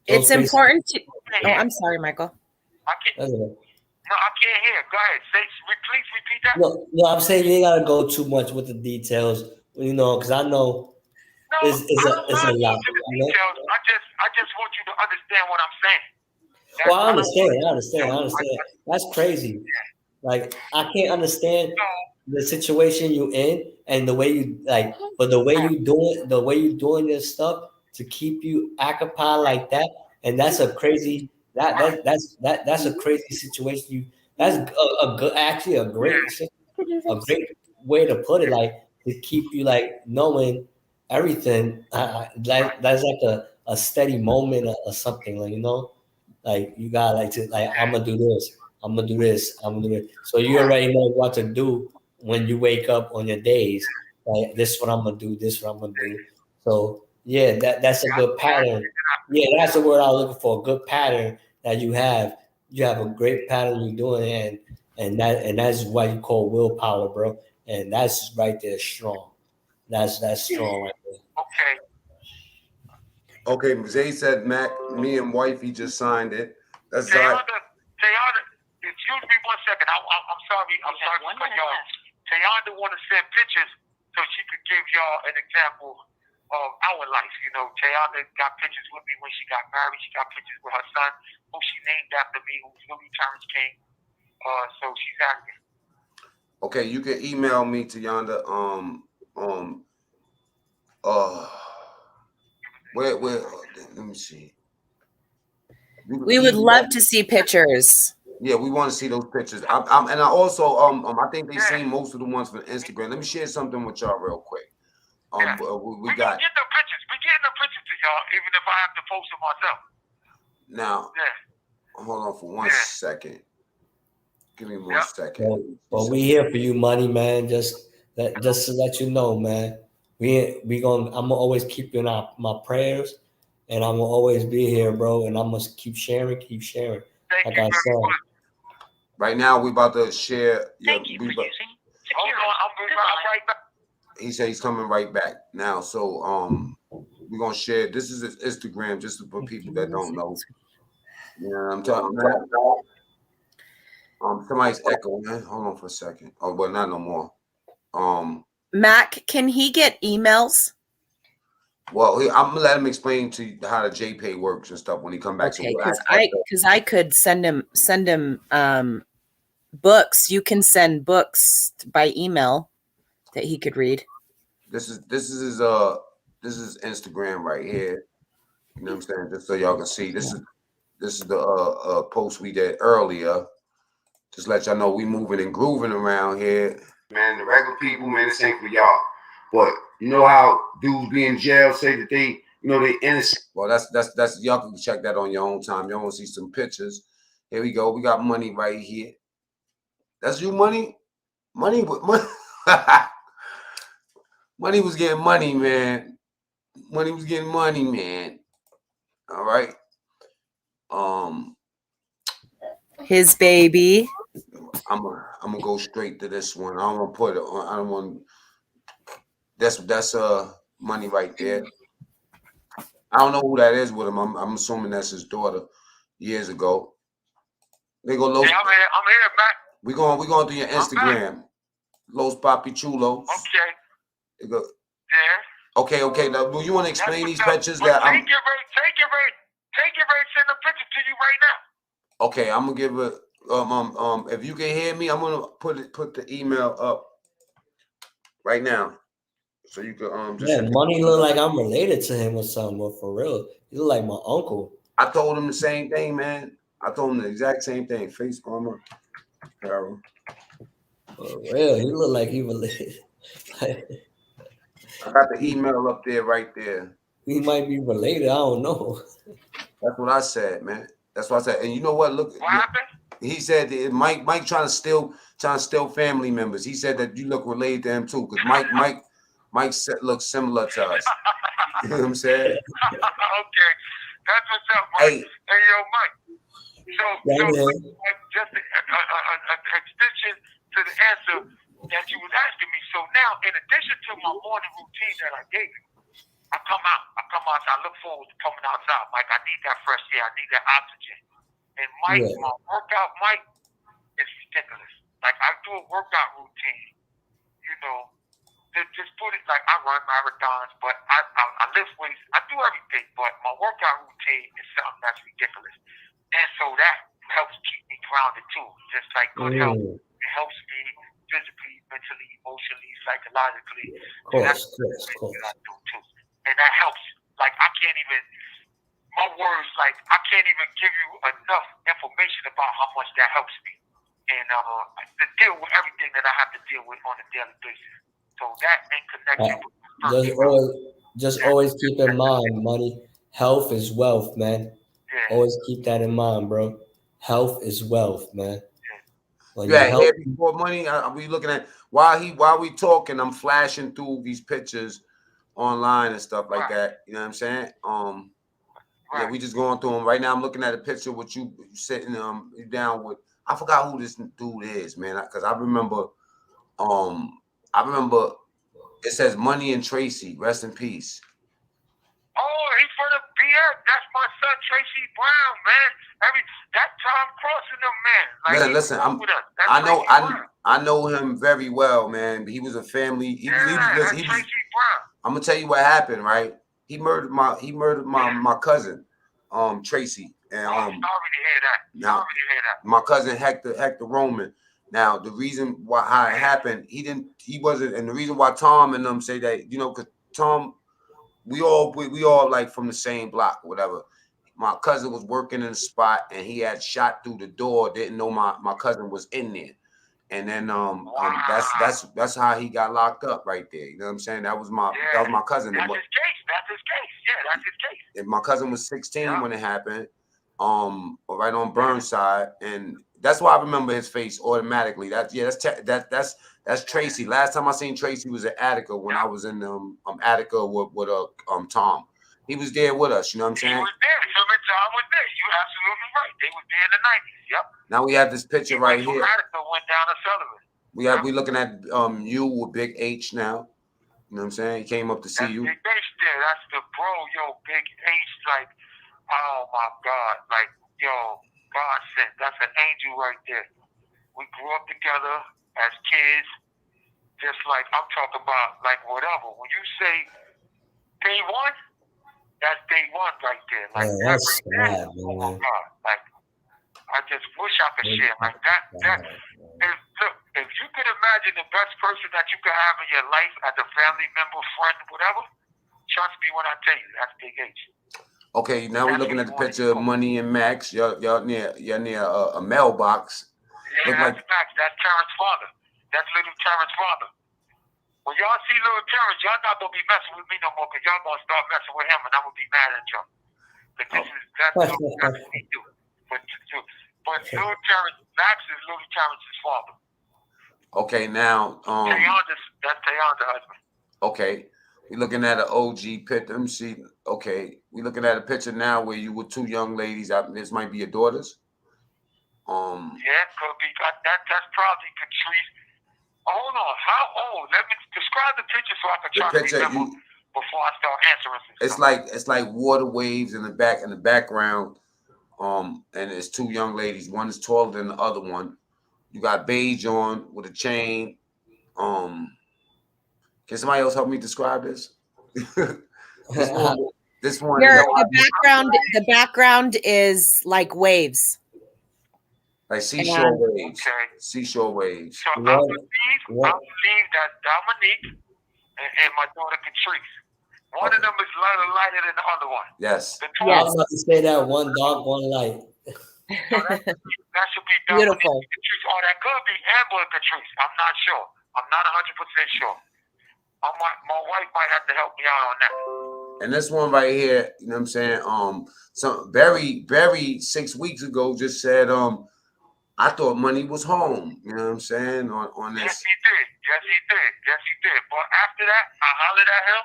it's important to... Oh, I'm sorry, Michael. I can't hear. Go ahead. Please repeat that. No, I'm saying you ain't got to go too much with the details, you know, because I know it's a lot. You know? I just want you to understand what I'm saying. Well, I understand. That's crazy. Like, I can't understand the situation you in and the way you but the way you doing this stuff to keep you occupied like that, and that's a crazy that's a crazy situation. That's a great way to put it. Like, to keep you like knowing everything. That's like a steady moment or something, like, you know. Like, you got I'm gonna do this. I'm gonna do this. I'm gonna do it. So you already know what to do when you wake up on your days. Like, this is what I'm gonna do. This is what I'm gonna do. So yeah, that's a good pattern. Yeah, that's the word I was looking for. A good pattern that you have. You have a great pattern you're doing, and that's why you call willpower, bro. And that's right there, strong. That's strong right there. Okay, Zay said, Mac, me and wifey just signed it. That's Tayana, excuse me 1 second. I'm sorry to cut y'all. Tayana want to send pictures so she could give y'all an example of our life. You know, Tayana got pictures with me when she got married. She got pictures with her son, who she named after me, who's Louis Terrence King. So she's asking. Okay, you can email me to Yonder. Where? Let me see. We would love to see pictures. Yeah, we want to see those pictures. And I also I think they seen most of the ones from Instagram. Let me share something with y'all real quick. We got. We getting the pictures. We getting the pictures to y'all, even if I have to post them myself. Now, hold on for 1 second. Give me 1 second. But we here for you, money, man. Just to let you know, man. I'm gonna always keep you in my prayers, and I'm gonna always be here, bro. And I'm gonna keep sharing. Like I said. Right now, we about to share. Thank you for using secure. Right back. He said he's coming right back now. So we're gonna share. This is his Instagram, just for people that don't know. You know what I'm talking about? Somebody's echoing, man. Hold on for a second. Oh, well, not no more. Mac, can he get emails? Well, I'm gonna let him explain to you how the JPay works and stuff when he come back. Okay, because I could send him books. You can send books by email that he could read. This is Instagram right here. You know what I'm saying? Just so y'all can see. This is the post we did earlier. Just let y'all know we moving and grooving around here. Man, the regular people, man, this ain't for y'all. But you know how dudes be in jail say that they, they innocent. Well, that's y'all can check that on your own time. Y'all want to see some pictures. Here we go. We got money right here. That's you, money? Money. Money was getting money, man. Money was getting money, man. All right. His baby. I'm gonna go straight to this one. I don't want to put it on. I don't want. That's money right there. I don't know who that is with him. I'm assuming that's his daughter. Years ago. They go Los. Yeah, I'm here, Matt. We going through your Instagram. Los Papi Chulos. Okay. They go. Yeah. Okay. Now, do you want to explain these pictures that I'm? Take it right. Send the picture to you right now. Okay, I'm gonna give it. If you can hear me, I'm gonna put the email up right now, so you can just. Yeah, money look like I'm related to him or something. But for real, he look like my uncle. I told him the same thing, man. I told him the exact same thing. Face armor, Carol. For real, he look like he related. I got the email up there, right there. He might be related. I don't know. That's what I said, man. That's what I said. And you know what? Look. What happened? He said that Mike trying to steal family members. He said that you look related to him too, because Mike looks similar to us. You know what I'm saying? Okay, that's what's up, Mike. Hey, yo, Mike. So just an extension to the answer that you was asking me. So now, in addition to my morning routine that I gave you, I come outside. I look forward to coming outside, Mike. I need that fresh air. I need that oxygen. And Mike, my workout, Mike, is ridiculous. Like, I do a workout routine, just put it like I run marathons, but I lift weights. I do everything, but my workout routine is something that's ridiculous. And so that helps keep me grounded too. Just like good health, it helps me physically, mentally, emotionally, psychologically. Of course. I do too. And that helps. Like, I can't even give you enough information about how much that helps me. And to deal with everything that I have to deal with on a daily basis. So that ain't connected just always keep in mind, money. Health is wealth, man. Yeah. Always keep that in mind, bro. Health is wealth, man. Yeah, before money. We looking at while we talking. I'm flashing through these pictures online and stuff like that. You know what I'm saying? Yeah, we just going through them right now. I'm looking at a picture with you sitting down with. I forgot who this dude is, man. Because I remember it says Money and Tracy. Rest in peace. Oh, he's for the BS. That's my son, Tracy Brown, man. That Tom Cross and them, man. Like, listen, I know him very well, man. He was a family. He was Tracy Brown. I'm gonna tell you what happened, right? He murdered my cousin, Tracy. And sorry to hear that. My cousin Hector Roman. Now the reason how it happened, he wasn't, and the reason why Tom and them say that, because Tom, we all like from the same block, or whatever. My cousin was working in a spot and he had shot through the door, didn't know my cousin was in there. And then that's how he got locked up right there. You know what I'm saying? That was my cousin. That's his case. Yeah, that's his case. And my cousin was 16 when it happened. Right on Burnside, and that's why I remember his face automatically. That's Tracy. Last time I seen Tracy was at Attica when I was in Attica with Tom. He was there with us. You know what I'm saying? He was there. Him and Tom was there. You're absolutely right. They was there in the 90s. Yep. Now we have this picture right here. Attica went down to Sullivan. We looking at you with Big H now. You know what I'm saying? He came up to see you. Big H there. That's the bro. Yo, Big H, like. Oh my God, like, yo, God sent, that's an angel right there. We grew up together as kids, just like I'm talking about, like whatever. When you say day one, that's day one right there. Like, that's sad, oh my God, like, I just wish I could share like that. If you could imagine the best person that you could have in your life as a family member, friend, whatever, trust me when I tell you, that's Big H. Okay, now we're looking at the picture of Money and Max. Y'all near a mailbox. Yeah, that's Max. That's Terrence's father. That's little Terrence's father. When y'all see little Terrence, y'all not gonna be messing with me no more, because y'all gonna start messing with him, and I'm gonna be mad at y'all. But that's what we do. But little Terrence, Max is little Terrence's father. Okay, now That's Tayon's husband. okay. We're looking at an OG picture. Let me see. Okay, we're looking at a picture now where you were two young ladies. This might be your daughters. Yeah, could be. That's probably Patrice. Hold on. How old? Let me describe the picture so I can try to remember before I start answering. It's like water waves in the background. And it's two young ladies. One is taller than the other one. You got beige on with a chain. Can somebody else help me describe this? This one. The background is like waves. Like seashore waves. Okay. Seashore waves. So I believe that Dominique and my daughter Patrice. One of them is lighter than the other one. Yes. I was about to say that one dark, one light. So that should be Beautiful. Patrice. Or that could be Amber and Patrice. I'm not sure. I'm not 100% sure. My wife might have to help me out on that. And this one right here, you know what I'm saying? So Barry 6 weeks ago just said, I thought Money was home. You know what I'm saying? On this. Yes, he did. But after that, I hollered at him,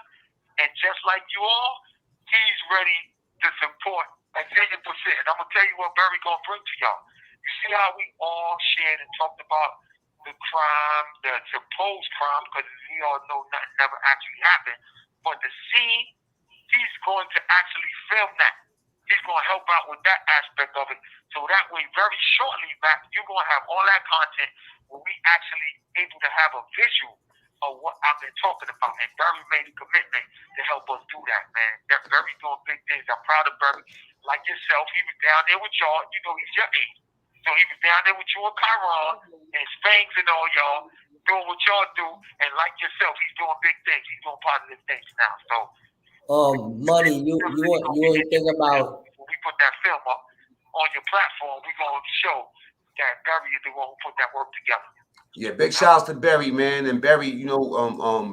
and just like you all, he's ready to support a million %. And I'm gonna tell you what Barry gonna bring to y'all. You see how we all shared and talked about the crime, the supposed crime, because we all know nothing never actually happened. But the scene, he's going to actually film that. He's going to help out with that aspect of it. So that way, very shortly, Matt, you're going to have all that content where we actually able to have a visual of what I've been talking about. And Barry made a commitment to help us do that, man. That Barry doing big things. I'm proud of Barry. Like yourself, he was down there with y'all. You know, he's your age. So he was down there with you and Chiron and Spangs and all y'all doing what y'all do. And like yourself, he's doing big things. He's doing positive things now. So Money, you want to think about when we put that film up on your platform, we're gonna show that Barry is the one who put that work together. Yeah, big shouts to Barry, man. And Barry, you know,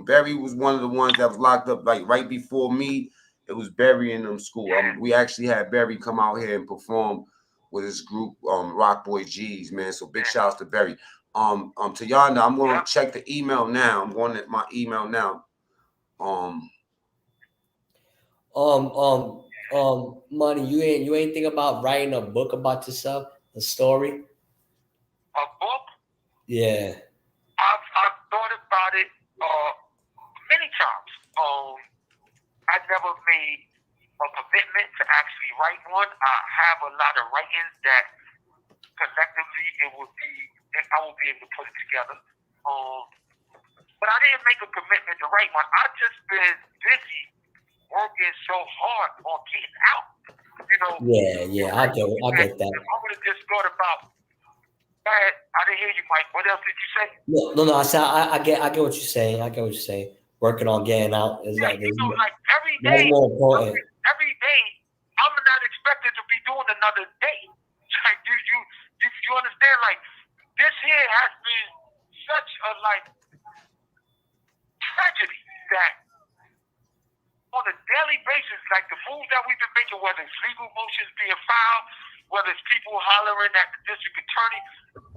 Barry was one of the ones that was locked up like right before me. It was Barry in school. We actually had Barry come out here and perform with his group, Rock Boy G's, man. So big shouts to Barry. Tayonda, I'm gonna check the email now. I'm going at my email now. Money, you ain't think about writing a book about yourself, a story? A book? Yeah. I've thought about it many times. I never made a commitment to actually write one. I have a lot of writings that collectively I will be able to put it together. But I didn't make a commitment to write one. I've just been busy working so hard on getting out. You know. Yeah, I get that. If I would have just thought about that, I didn't hear you, Mike. What else did you say? No. I said I get what you're saying. I get what you're saying. Working on getting out is like every day. That's more important. Every day, I'm not expected to be doing another day. Like you understand? Like this here has been such a tragedy that on a daily basis, like the moves that we've been making, whether it's legal motions being filed, whether it's people hollering at the district attorney,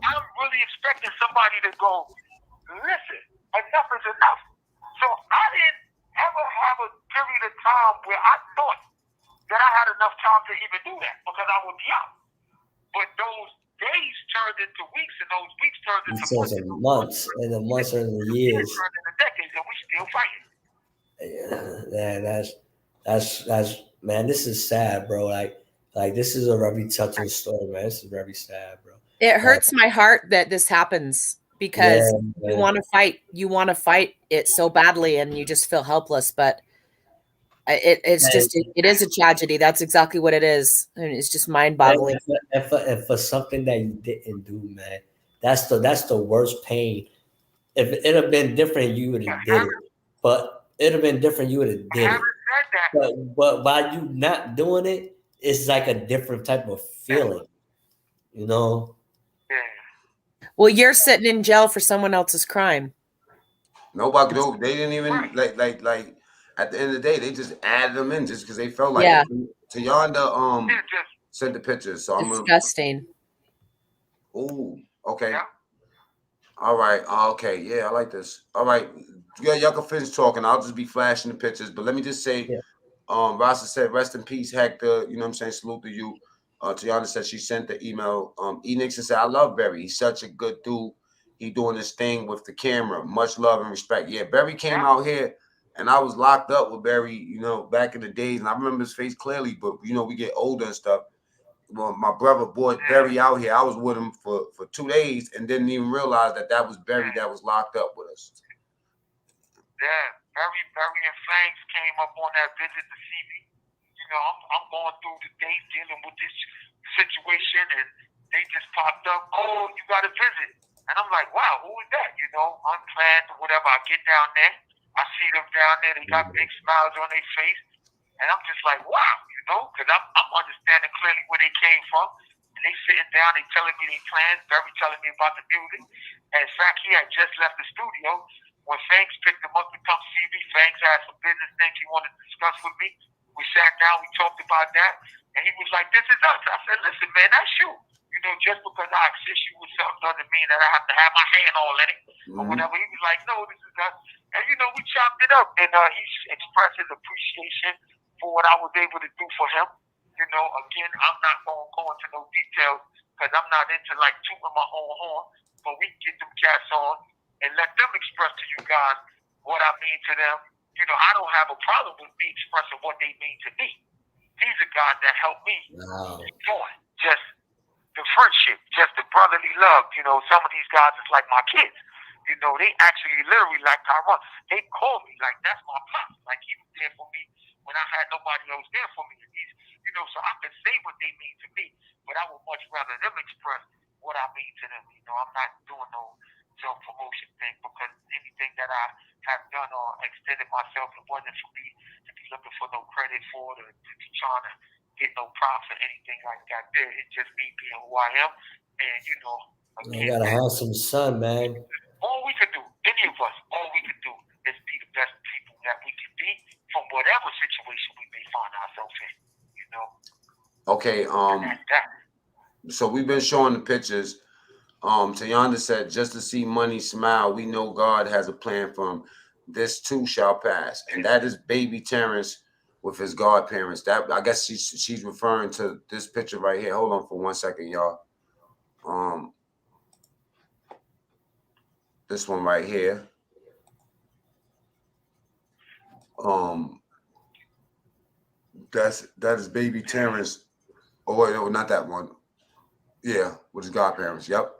I'm really expecting somebody to go, listen, enough is enough. So I didn't ever have a period of time where I thought that I had enough time to even do that because I would be out. But those days turned into weeks, and those weeks turned into months, and the months turned into years. Turned into decades, and we still fighting. Yeah, that's man. This is sad, bro. Like this is a very touching story, man. This is very sad, bro. It hurts my heart that this happens because you want to fight it so badly, and you just feel helpless. But It is a tragedy. That's exactly what it is. And it's just mind boggling. And for something that you didn't do, man, that's the worst pain. If it had been different, you would have did it. But it'd have been different, you would have did it. Having said that, But by you not doing it, it's like a different type of feeling, you know. yeah. Well, you're sitting in jail for someone else's crime. Nobody, no, they didn't even like. At the end of the day, they just added them in just because they felt like Yeah. it. Tayonda It's just sent the pictures, so I'm gonna. Disgusting. Ooh, okay. Yeah. All right. Okay. Yeah, I like this. All right. Yeah, y'all can finish talking. I'll just be flashing the pictures. But let me just say, Yeah. Rasa said, rest in peace, Hector. You know what I'm saying? Salute to you. Tiana said she sent the email. E. Nixon said, I love Barry. He's such a good dude. He doing his thing with the camera. Much love and respect. Yeah, Barry came out here and I was locked up with Barry, you know, back in the days. And I remember his face clearly, but you know, we get older and stuff. Well, my brother brought Barry out here. I was with him for 2 days and didn't even realize that was Barry that was locked up with us. Yeah, Barry and Fangs came up on that visit to see me. You know, I'm going through the day dealing with this situation, and they just popped up. Oh, you got a visit, and I'm like, wow, who is that? You know, unplanned or whatever. I get down there, I see them down there. They got big smiles on their face, and I'm just like, wow, you know, because I'm understanding clearly where they came from. And they sitting down, they telling me their plans. Barry telling me about the music. And in fact, he had just left the studio. When Fangs picked him up to come see me, Fangs had some business things he wanted to discuss with me. We sat down, we talked about that, and he was like, this is us. I said, listen, man, that's you. You know, just because I assist you with something doesn't mean that I have to have my hand all in it or whatever. He was like, no, this is us. And, you know, we chopped it up, and he expressed his appreciation for what I was able to do for him. You know, again, I'm not going to go into no details because I'm not into, like, tooting my own horn, but we can get them cats on and let them express to you guys what I mean to them. You know, I don't have a problem with me expressing what they mean to me. These are guys that help me doing just the friendship, just the brotherly love. You know, some of these guys is like my kids. You know, they actually literally like Tyrone. They call me like that's my pop. Like he was there for me when I had nobody else there for me. He's, you know, so I can say what they mean to me, but I would much rather them express what I mean to them. You know, I'm not doing no self-promotion thing because anything that I have done or extended myself, it wasn't for me to be looking for no credit for it or to be trying to get no props or anything like that. It's just me being who I am. And, you know, You got a handsome son, man. all we can do, any of us, all we can do is be the best people that we can be from whatever situation we may find ourselves in, you know. Okay, so we've been showing the pictures. Tayonda said, just to see money smile, we know God has a plan for him. This too shall pass. And that is baby Terrence with his godparents. That I guess she's referring to this picture right here. Hold on for 1 second, y'all. This one right here. That is baby Terrence. Oh wait, no, not that one. Yeah, with his godparents. Yep.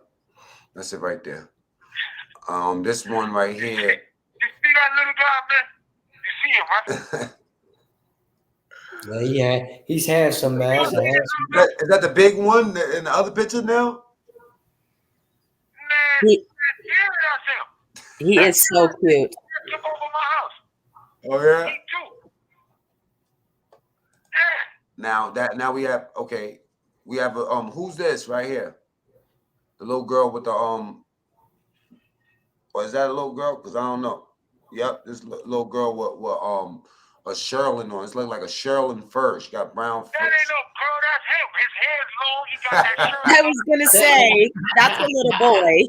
That's it right there. This one right here. You see that little guy, man? You see him, right? Yeah, he's handsome, man. Is that the big one in the other picture now? Man, that's him. He is so cute. He took over my house. Oh yeah. Me too. Yeah. Now we have we have a who's this right here? The little girl with the or is that a little girl? Because I don't know. Yep, this little girl with a Sherlin on. It's like a Sherlin fur. She got brown fur. That ain't no girl, that's him. His hair's long. He got that shirt. I was gonna say that's a little boy.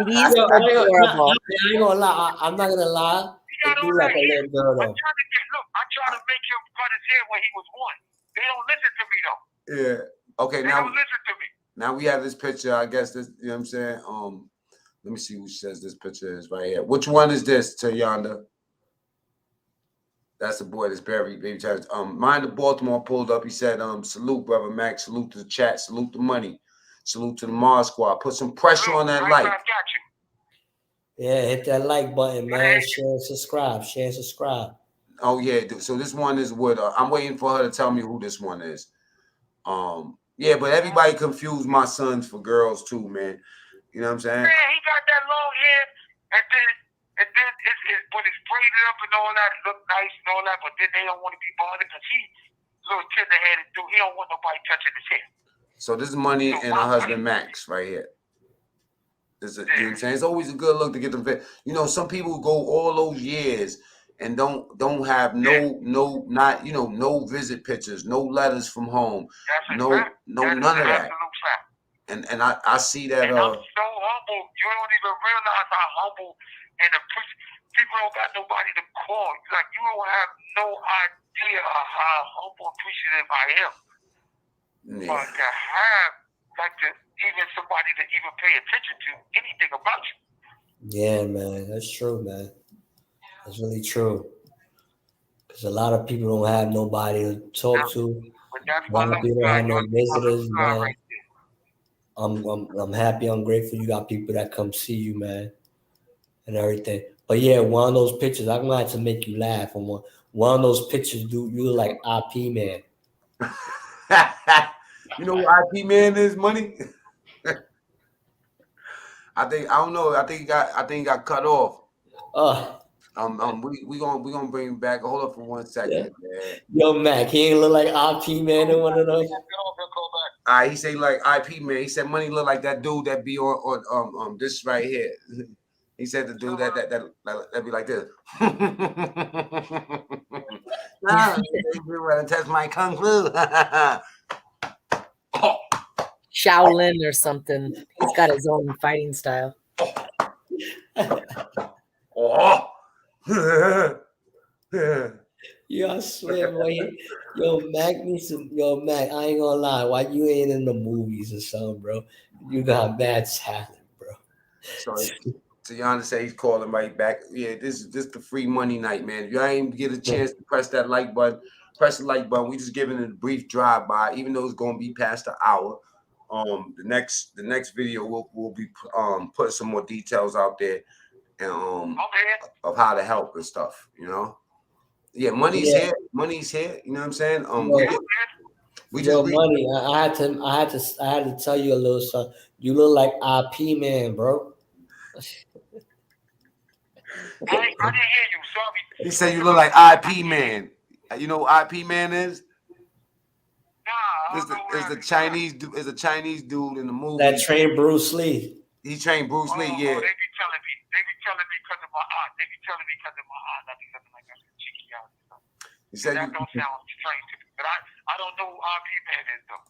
He's adorable. I ain't gonna lie. I'm not gonna lie. It do like a little girl though. I try to make him cut his hair when he was one. They don't listen to me though. Yeah. Okay. They Now don't listen to me. Now we have this picture. I guess this. You know what I'm saying? Let me see who says this picture is right here. Which one is this, Tayonda? That's the boy that's baby Terrence. Mind of Baltimore pulled up. He said, salute, brother Mac. Salute to the chat. Salute the money. Salute to the Mars Squad. Put some pressure on that like. I got you. Yeah, hit that like button, man. Share and subscribe. Share and subscribe. Oh yeah, so this one is with. I'm waiting for her to tell me who this one is. Yeah, but everybody confused my sons for girls too, man. You know what I'm saying? Man, he got that long hair, and then when it's braided up and all that, it look nice and all that. But then they don't want to be bothered because he little tender-headed dude. He don't want nobody touching his hair. So this is Money and her husband Max right here. You know what I'm saying? It's always a good look to get them fit. You know, some people go all those years and don't have no visit pictures, no letters from home, none of that. And I see that. And I'm so humble. You don't even realize how humble and people don't got nobody to call. Like you don't have no idea how humble, appreciative I am. Yeah. But to have even somebody to even pay attention to anything about you. Yeah, man, that's true, man. That's really true. Because a lot of people don't have nobody to talk to. A lot of people don't have no visitors, man. Right, I'm happy, I'm grateful you got people that come see you, man, and everything. But yeah, one of those pictures, I'm gonna have to make you laugh. On one of those pictures, dude, you look like IP Man. You know what IP Man is, Money? I don't know. I think he got cut off. We gonna bring him back. Hold up for 1 second, man. Yo, Mac, he ain't look like IP Man in one of those. He say like IP Man. He said Money look like that dude that be on this right here. He said the dude that be like this. Nah, test my kung fu. Shaolin or something. He's got his own fighting style. Oh. Yo, I swear, boy. Yo, Mac needs some. Yo, Mac, I ain't gonna lie. Why you ain't in the movies or something, bro? You got bad talent, bro. Sorry. Tiana say he's calling right back. Yeah, this is the free money night, man. If y'all ain't get a chance to press that like button, press the like button. We just giving it a brief drive by, even though it's gonna be past the hour. The next video we'll be putting some more details out there and of how to help and stuff, you know. Yeah, money's here. Money's here. You know what I'm saying? We just Money. I had to tell you a little something. You look like IP Man, bro. I didn't hear you. Sorry. He said you look like IP Man. You know what IP Man is? Is the Chinese dude in the movie that trained Bruce Lee. He trained Bruce Lee, yeah. They be telling me because of my aunt. They be telling me because of my aunt. I be looking like I'm cheeky out. He said that don't sound strange to me, but I don't know who IP Man is though.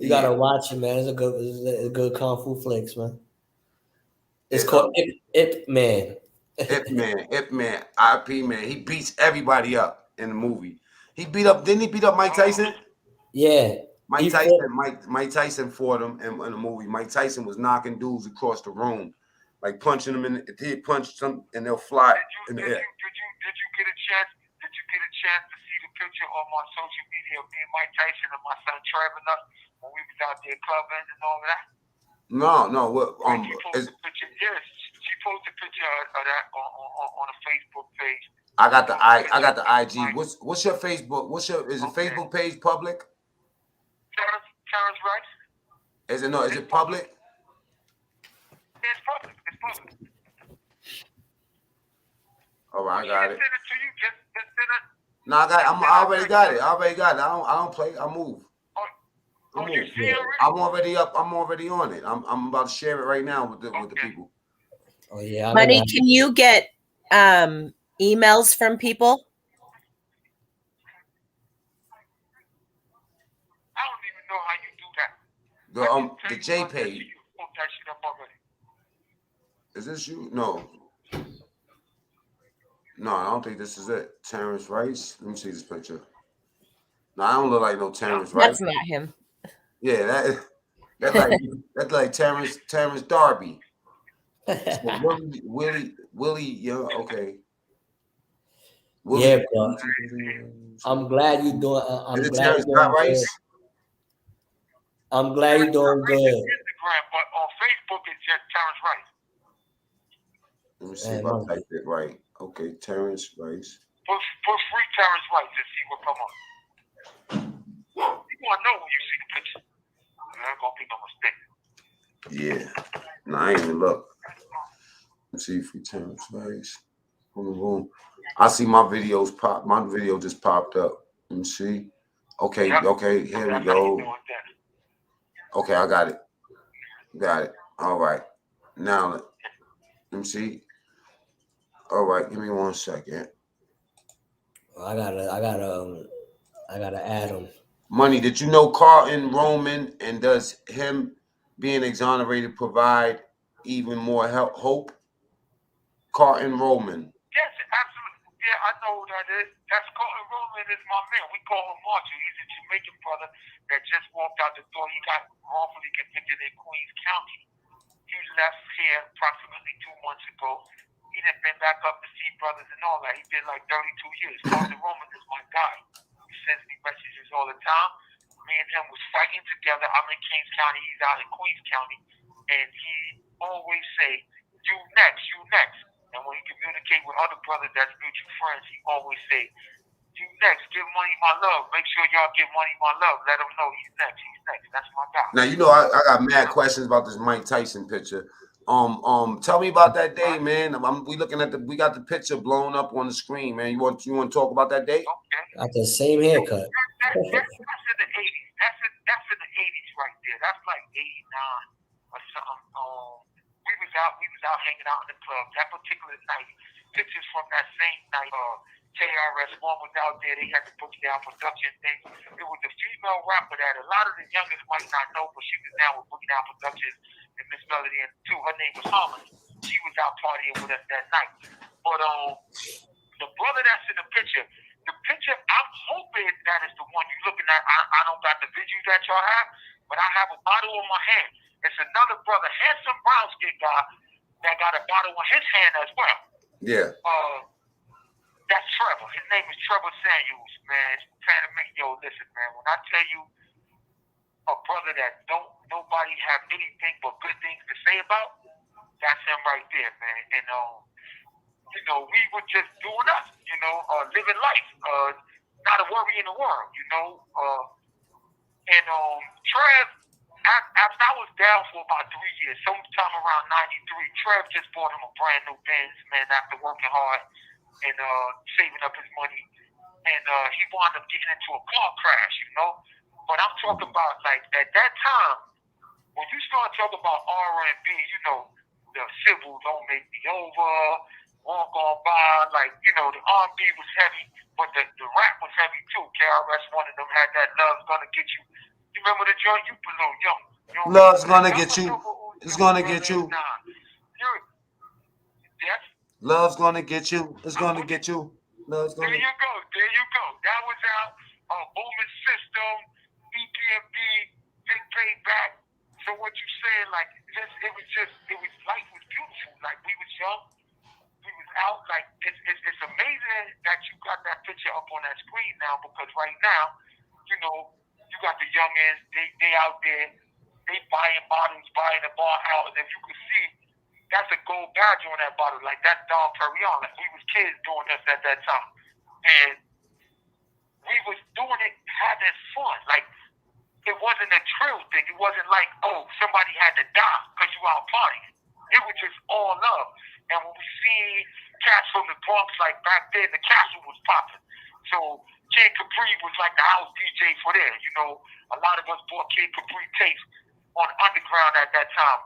You gotta watch it, man. It's a good kung fu flicks, man. It's called Ip Man. Ip Man, IP Man. He beats everybody up in the movie. Didn't he beat up Mike Tyson? Yeah. Mike Tyson fought him in the movie. Mike Tyson was knocking dudes across the room, like punching them he punched them and they'll fly in the air. Did you get a chance to see the picture on my social media of me and Mike Tyson and my son Trevor when we was out there clubbing and all that? No. She posted a picture of that on a Facebook page. I got the IG. What's your Facebook? Is the Facebook page public? Terrence Rice. Is it public? Yeah, it's public. It's public. All right, I got it. Send it to you. Just send it. No, I already got it. I don't play. I move. You see it already? I'm already up. I'm already on it. I'm about to share it right now with the people. Oh yeah. Money, can you get emails from people? I don't even know how you do that. The J page. Is this you? No, I don't think this is it. Terrence Rice. Let me see this picture. No, I don't look like no Terrence Rice. That's not him. Yeah, that's like Terrence Darby. So Willie, yeah, okay. Willie, yeah, bro. I'm glad you're doing. I'm glad you're doing good. I'm glad you're doing good. Instagram, but on Facebook it's just Terrence Rice. Let me see if I typed it right. Okay, Terrence Rice. Put free Terrence White and see what come up. You gonna know when you see the picture. There ain't gonna be no mistake. Yeah. No, I ain't even look. Let's see if we turn twice. Boom, boom. I see my videos pop. My video just popped up. Let me see. Okay, Yep. okay, here we That's how you go. doing that. Okay, I got it. Got it. All right. Now let me see. All right, give me 1 second. I gotta add him. Money, did you know Carlton Roman, and does him being exonerated provide even more hope? Carlton Roman. Yes, absolutely. Yeah, I know who that is. That's Carlton Roman is my man. We call him Marshall. He's a Jamaican brother that just walked out the door. He got wrongfully convicted in Queens County. He left here approximately 2 months ago. He done been back up to see brothers and all that. He did like 32 years. Carlton Roman is my guy. He sends me messages all the time. Me and him was fighting together. I'm in Kings County. He's out in Queens County. And he always say, you next, you next. And when he communicate with other brothers that's mutual friends, he always say, you next, give Money my love. Make sure y'all give Money my love. Let him know he's next, he's next. That's my guy. Now you know I got mad questions about this Mike Tyson picture. Tell me about that day, man. We got the picture blown up on the screen, man. You want to talk about that day? Okay. Got the same haircut. That's in the 80s. That's in the 80s right there. That's like 89 or something. We was out hanging out in the club that particular night. Pictures from that same night. KRS-One was out there. They had the Boogie Down production thing. It was a female rapper that a lot of the youngest might not know, but she was down with Boogie Down Productions and Miss Melody and too. Her name was Harmony. She was out partying with us that night. But the brother that's in the picture, I'm hoping that is the one you're looking at. I don't got the visual that y'all have, but I have a bottle in my hand. It's another brother, handsome brown skin guy, that got a bottle in his hand as well. Yeah. That's Trevor. His name is Trevor Samuels, man. Yo, listen, man. When I tell you a brother that nobody have anything but good things to say about, that's him right there, man. And we were just doing us, living life, not a worry in the world, And Trev, after I was down for about 3 years, sometime around 93, Trev just bought him a brand new Benz, man, after working hard and saving up his money. And he wound up getting into a car crash, But I'm talking about, like, at that time, when you start talking about R&B, the civil don't make me over, walk on by, like, the R&B was heavy, but the rap was heavy too. KRS-One of them had that Love's Gonna Get You. You remember the joint? You put a little young. Love's Gonna Get You. It's gonna get you. Yes? Love's gonna get you. It's gonna get you. Love's gonna. There you go. That was out on Booming System, EPMD, Big Payback. So what you saying, like, life was beautiful. Like, we was young, we was out. Like, it's amazing that you got that picture up on that screen now, because right now, you got the youngins, they out there, they buying bottles, buying a bar out, and if you could see, that's a gold badge on that bottle. Like, that's Dom Perignon. Like, we was kids doing this at that time. And we was doing it, having fun. Like, it wasn't a trill thing. It wasn't like, oh, somebody had to die because you out partying. It was just all love. And when we see cats from the Bronx, like back then, the castle was popping. So Kid Capri was like the house DJ for there. A lot of us bought Kid Capri tapes on Underground at that time.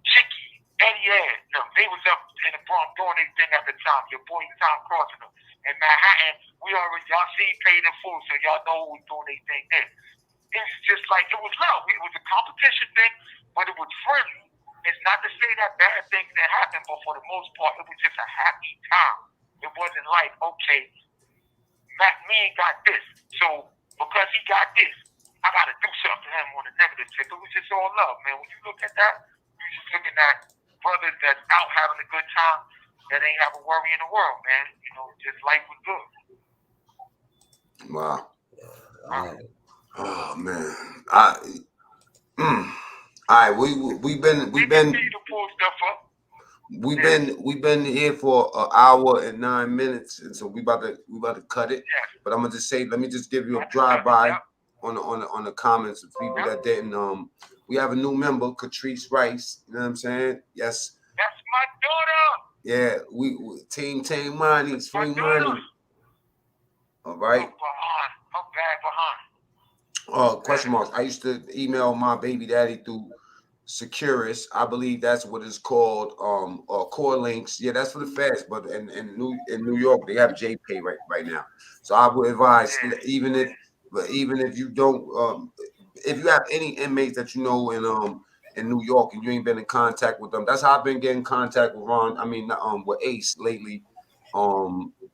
Chicky, Eddie Ed, they was up in the Bronx doing their thing at the time. Your boy Tom Crossing them. In Manhattan, y'all seen Paid in Full, so y'all know who was doing their thing there. It was just like, it was love. It was a competition thing, but it was friendly. It's not to say that bad things that happened, but for the most part, it was just a happy time. It wasn't like, okay, Mac Mean got this, so because he got this, I got to do something to him on the negative tip. It was just all love, man. When you look at that, you're just looking at brothers that's out having a good time that ain't have a worry in the world, man. Just life was good. Wow. Right. Oh man. All right, we've been continue to pull stuff up. we've been here for an hour and 9 minutes, and so we about to cut it. Yes. But I'm gonna just say, let me just give you a drive by on the comments of people that didn't. We have a new member, Catrice Rice. You know what I'm saying? Yes. That's my daughter. Yeah, we team money, free money. All right. I'm bad behind. Question marks. I used to email my baby daddy through Securus. I believe that's what it's called. Or Core Links. Yeah, that's for the feds. But in New York, they have JPay right now. So I would advise, even if you don't, if you have any inmates that you know in New York and you ain't been in contact with them, that's how I've been getting in contact with Ron. I mean, with Ace lately.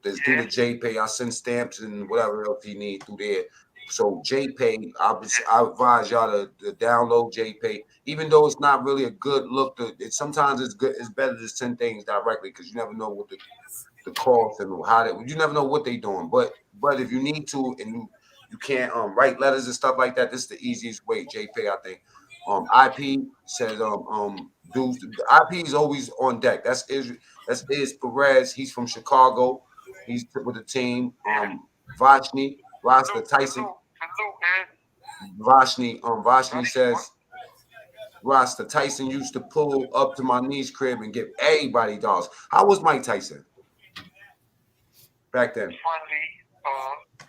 There's through the JPay. I send stamps and whatever else he needs through there. So JPay, I advise y'all to download JPay, even though it's not really a good look. Sometimes it's good. It's better to send things directly because you never know what the cost and how you never know what they're doing. But if you need to and you can't write letters and stuff like that, this is the easiest way. JPay, I think. IP says dudes. IP is always on deck. That's Iz Perez. He's from Chicago. He's with the team. Vashni, Rasta Tyson. Vashni says Rasta Tyson used to pull up to my niece's crib and give everybody dolls. How was Mike Tyson back then? Friendly,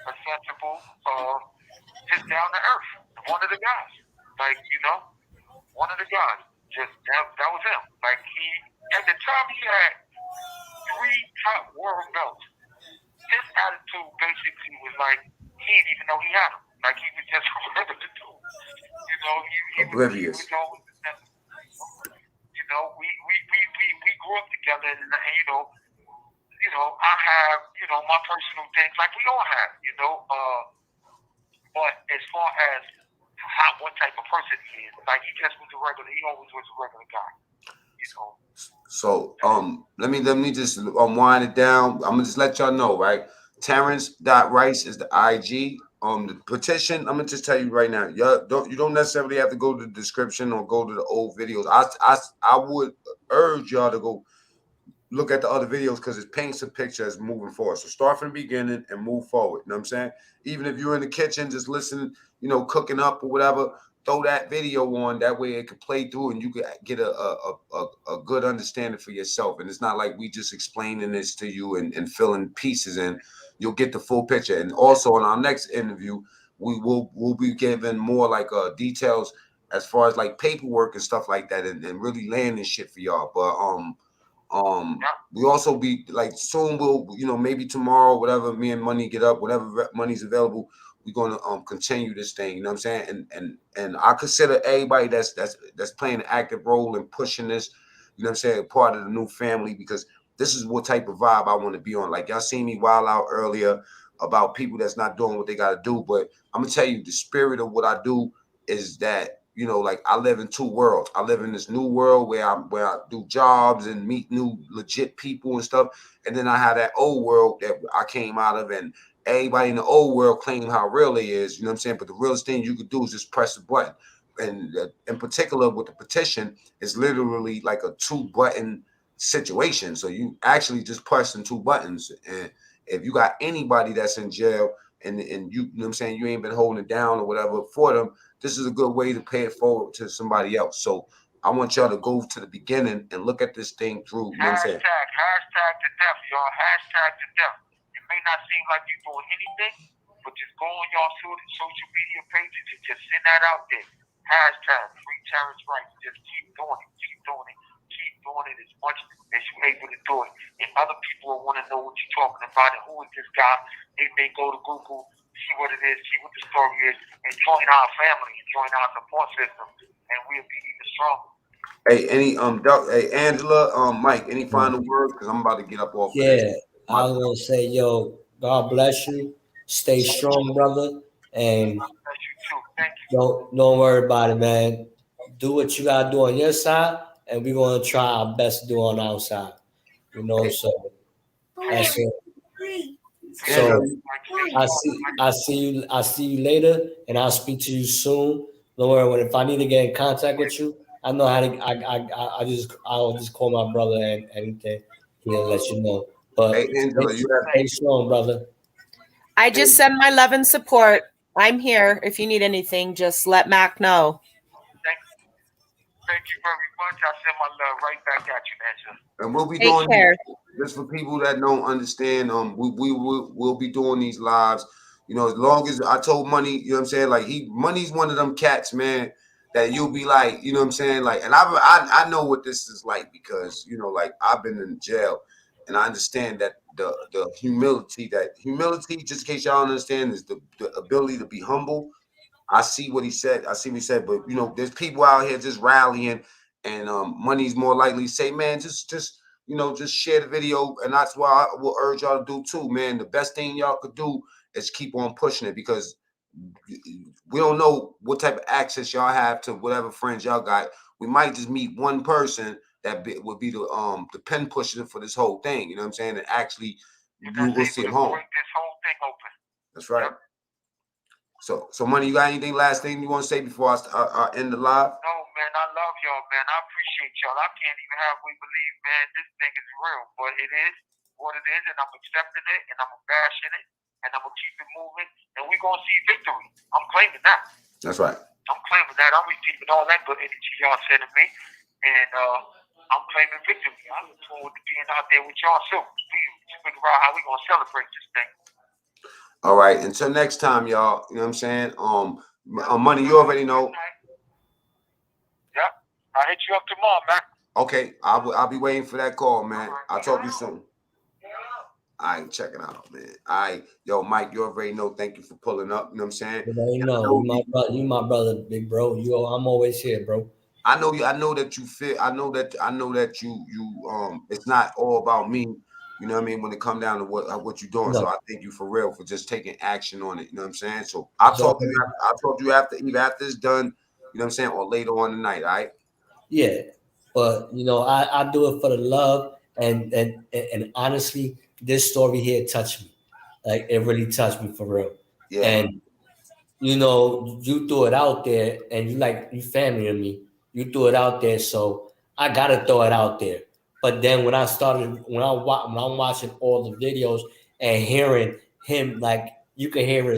acceptable, just down to earth. One of the guys, one of the guys. Just that was him. Like at the time he had 3 top world belts. His attitude basically was like he didn't even know he had them. Like he was just whatever to do. He oblivious. We grew up together, and I have my personal things like we all have, but as far as what type of person he is, like he just was he always was a regular guy, So let me just wind it down. I'm gonna just let y'all know, right? Terrence.Rice is the IG. The petition, I'm gonna just tell you right now, you don't necessarily have to go to the description or go to the old videos. I would urge y'all to go look at the other videos because it paints a picture as moving forward. So start from the beginning and move forward. You know what I'm saying? Even if you're in the kitchen, just listening, cooking up or whatever, throw that video on. That way it could play through and you could get a good understanding for yourself. And it's not like we just explaining this to you and filling pieces in. You'll get the full picture. And also in our next interview, we'll be giving more like details as far as like paperwork and stuff like that and really landing shit for y'all. But we also be like soon we'll maybe tomorrow, whatever me and Money get up, whatever money's available, we're gonna continue this thing. You know what I'm saying? And I consider everybody that's playing an active role in pushing this, you know what I'm saying, part of the new family, because this is what type of vibe I want to be on. Like y'all seen me wild out earlier about people that's not doing what they gotta do, but I'm gonna tell you the spirit of what I do is that like I live in 2 worlds. I live in this new world where I do jobs and meet new legit people and stuff. And then I have that old world that I came out of, and everybody in the old world claim how real it is. You know what I'm saying? But the realest thing you could do is just press a button. And in particular with the petition, it's literally like a 2-button situation. So you actually just pressing 2 buttons. And if you got anybody that's in jail and you know what I'm saying, you ain't been holding it down or whatever for them, this is a good way to pay it forward to somebody else. So I want y'all to go to the beginning and look at this thing through. You know what I'm saying? Hashtag to death, y'all. Hashtag to death. It may not seem like you're doing anything, but just go on y'all social media pages and just send that out there. Hashtag free Terrence Rice. Just keep doing it. Keep doing it. Keep doing it as much as you're able to do it. And other people will want to know what you're talking about and who is this guy. They may go to Google, see what it is, see what the story is, and join our family, and join our support system, and we'll be even stronger. Hey, Angela, Mike, any final words? Because I'm about to get up off. Yeah, I was gonna say, yo, God bless you. Stay strong, brother, and God bless you too. Thank you. don't worry about it, man. Do what you gotta do on your side, and we're gonna try our best to do on our side. So that's it. So I see you later, and I'll speak to you soon. Don't worry. If I need to get in contact with you, I know how to. I'll just call my brother and anything. He'll let you know. But Hey, Angela, you have stay strong, brother. I just send my love and support. I'm here. If you need anything, just let Mac know. Thank you very much. I send my love right back at you, Angela. and we'll be Take doing care. just for people that don't understand. We'll be doing these lives. You know, as long as I told Money, you know what I'm saying? Like Money's one of them cats, man, that you'll be like, you know what I'm saying? Like, and I know what this is like because, you know, like I've been in jail and I understand that the humility, just in case y'all understand, is the ability to be humble. I see what he said. But you know, there's people out here just rallying, and Money's more likely to say, man, just you know, just share the video, and that's why I will urge y'all to do too, man. The best thing y'all could do is keep on pushing it because we don't know what type of access y'all have to whatever friends y'all got. We might just meet one person that would be the pen pusher for this whole thing. You know what I'm saying? And actually, you will see him home. Break this whole thing open. That's right. So Money, you got anything last thing you want to say before I end the live? No, man, I love y'all, man. I appreciate y'all. I can't even halfway believe, man, this thing is real, but it is what it is, and I'm accepting it, and I'm bashing it, and I'm gonna keep it moving, and we're gonna see victory. I'm claiming that. That's right. I'm claiming that. I'm receiving all that good energy y'all sending me, and I'm claiming victory. I look forward to being out there with y'all soon. We figure out how we're gonna celebrate this thing. All right. Until next time, y'all. You know what I'm saying? Money, you already know. Yep. I'll hit you up tomorrow, man. Okay. I'll be waiting for that call, man. I'll talk to you soon. All right, check it out, man. All right. Yo, Mike, you already know. Thank you for pulling up. You know what I'm saying? You know, you my brother, big bro. I'm always here, bro. I know you. I know that you feel. I know that you. It's not all about me. You know what I mean? When it come down to what you're doing. No. So I thank you for real for just taking action on it. You know what I'm saying? So I'll talk to you. I'll talk to you after it's done. You know what I'm saying? Or later on tonight. All right? Yeah, but you know, I do it for the love and honestly, this story here touched me. Like it really touched me for real. Yeah. And you know, you threw it out there, and you family to me. You threw it out there, so I gotta throw it out there. But then when I'm watching all the videos and hearing him, like you can hear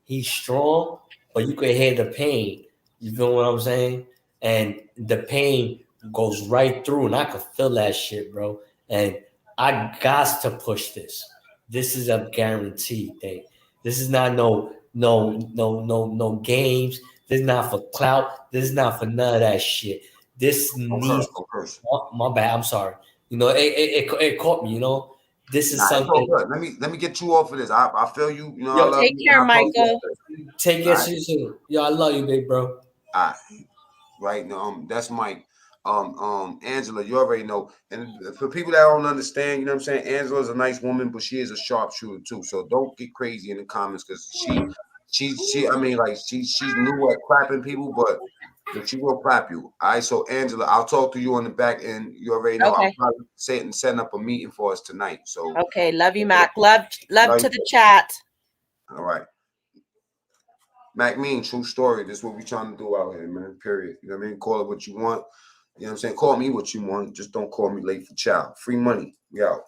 he's strong, but you can hear the pain. You feel what I'm saying? And the pain goes right through, and I can feel that shit, bro. And I got to push this. This is a guaranteed thing. This is not no games. This is not for clout. This is not for none of that shit. This needs. My bad. I'm sorry. You know, it caught me. You know, this is something. Let me get you off of this. I feel you. You know, Yo, I love take you. care, Michael. Take care, soon. Yo, I love you, big bro. All right. Right. That's Mike. Angela, you already know. And for people that don't understand, you know what I'm saying? Angela's a nice woman, but she is a sharpshooter too. So don't get crazy in the comments because she's new at clapping people, but she will clap you. All right. So Angela, I'll talk to you on the back end. You already know. Okay. I'm probably setting up a meeting for us tonight. So okay, love you, Mac. Love to the chat. All right. Mac Mean, true story. This is what we trying to do out here, man. Period. You know what I mean? Call it what you want. You know what I'm saying? Call me what you want. Just don't call me late for child. Free money. We out.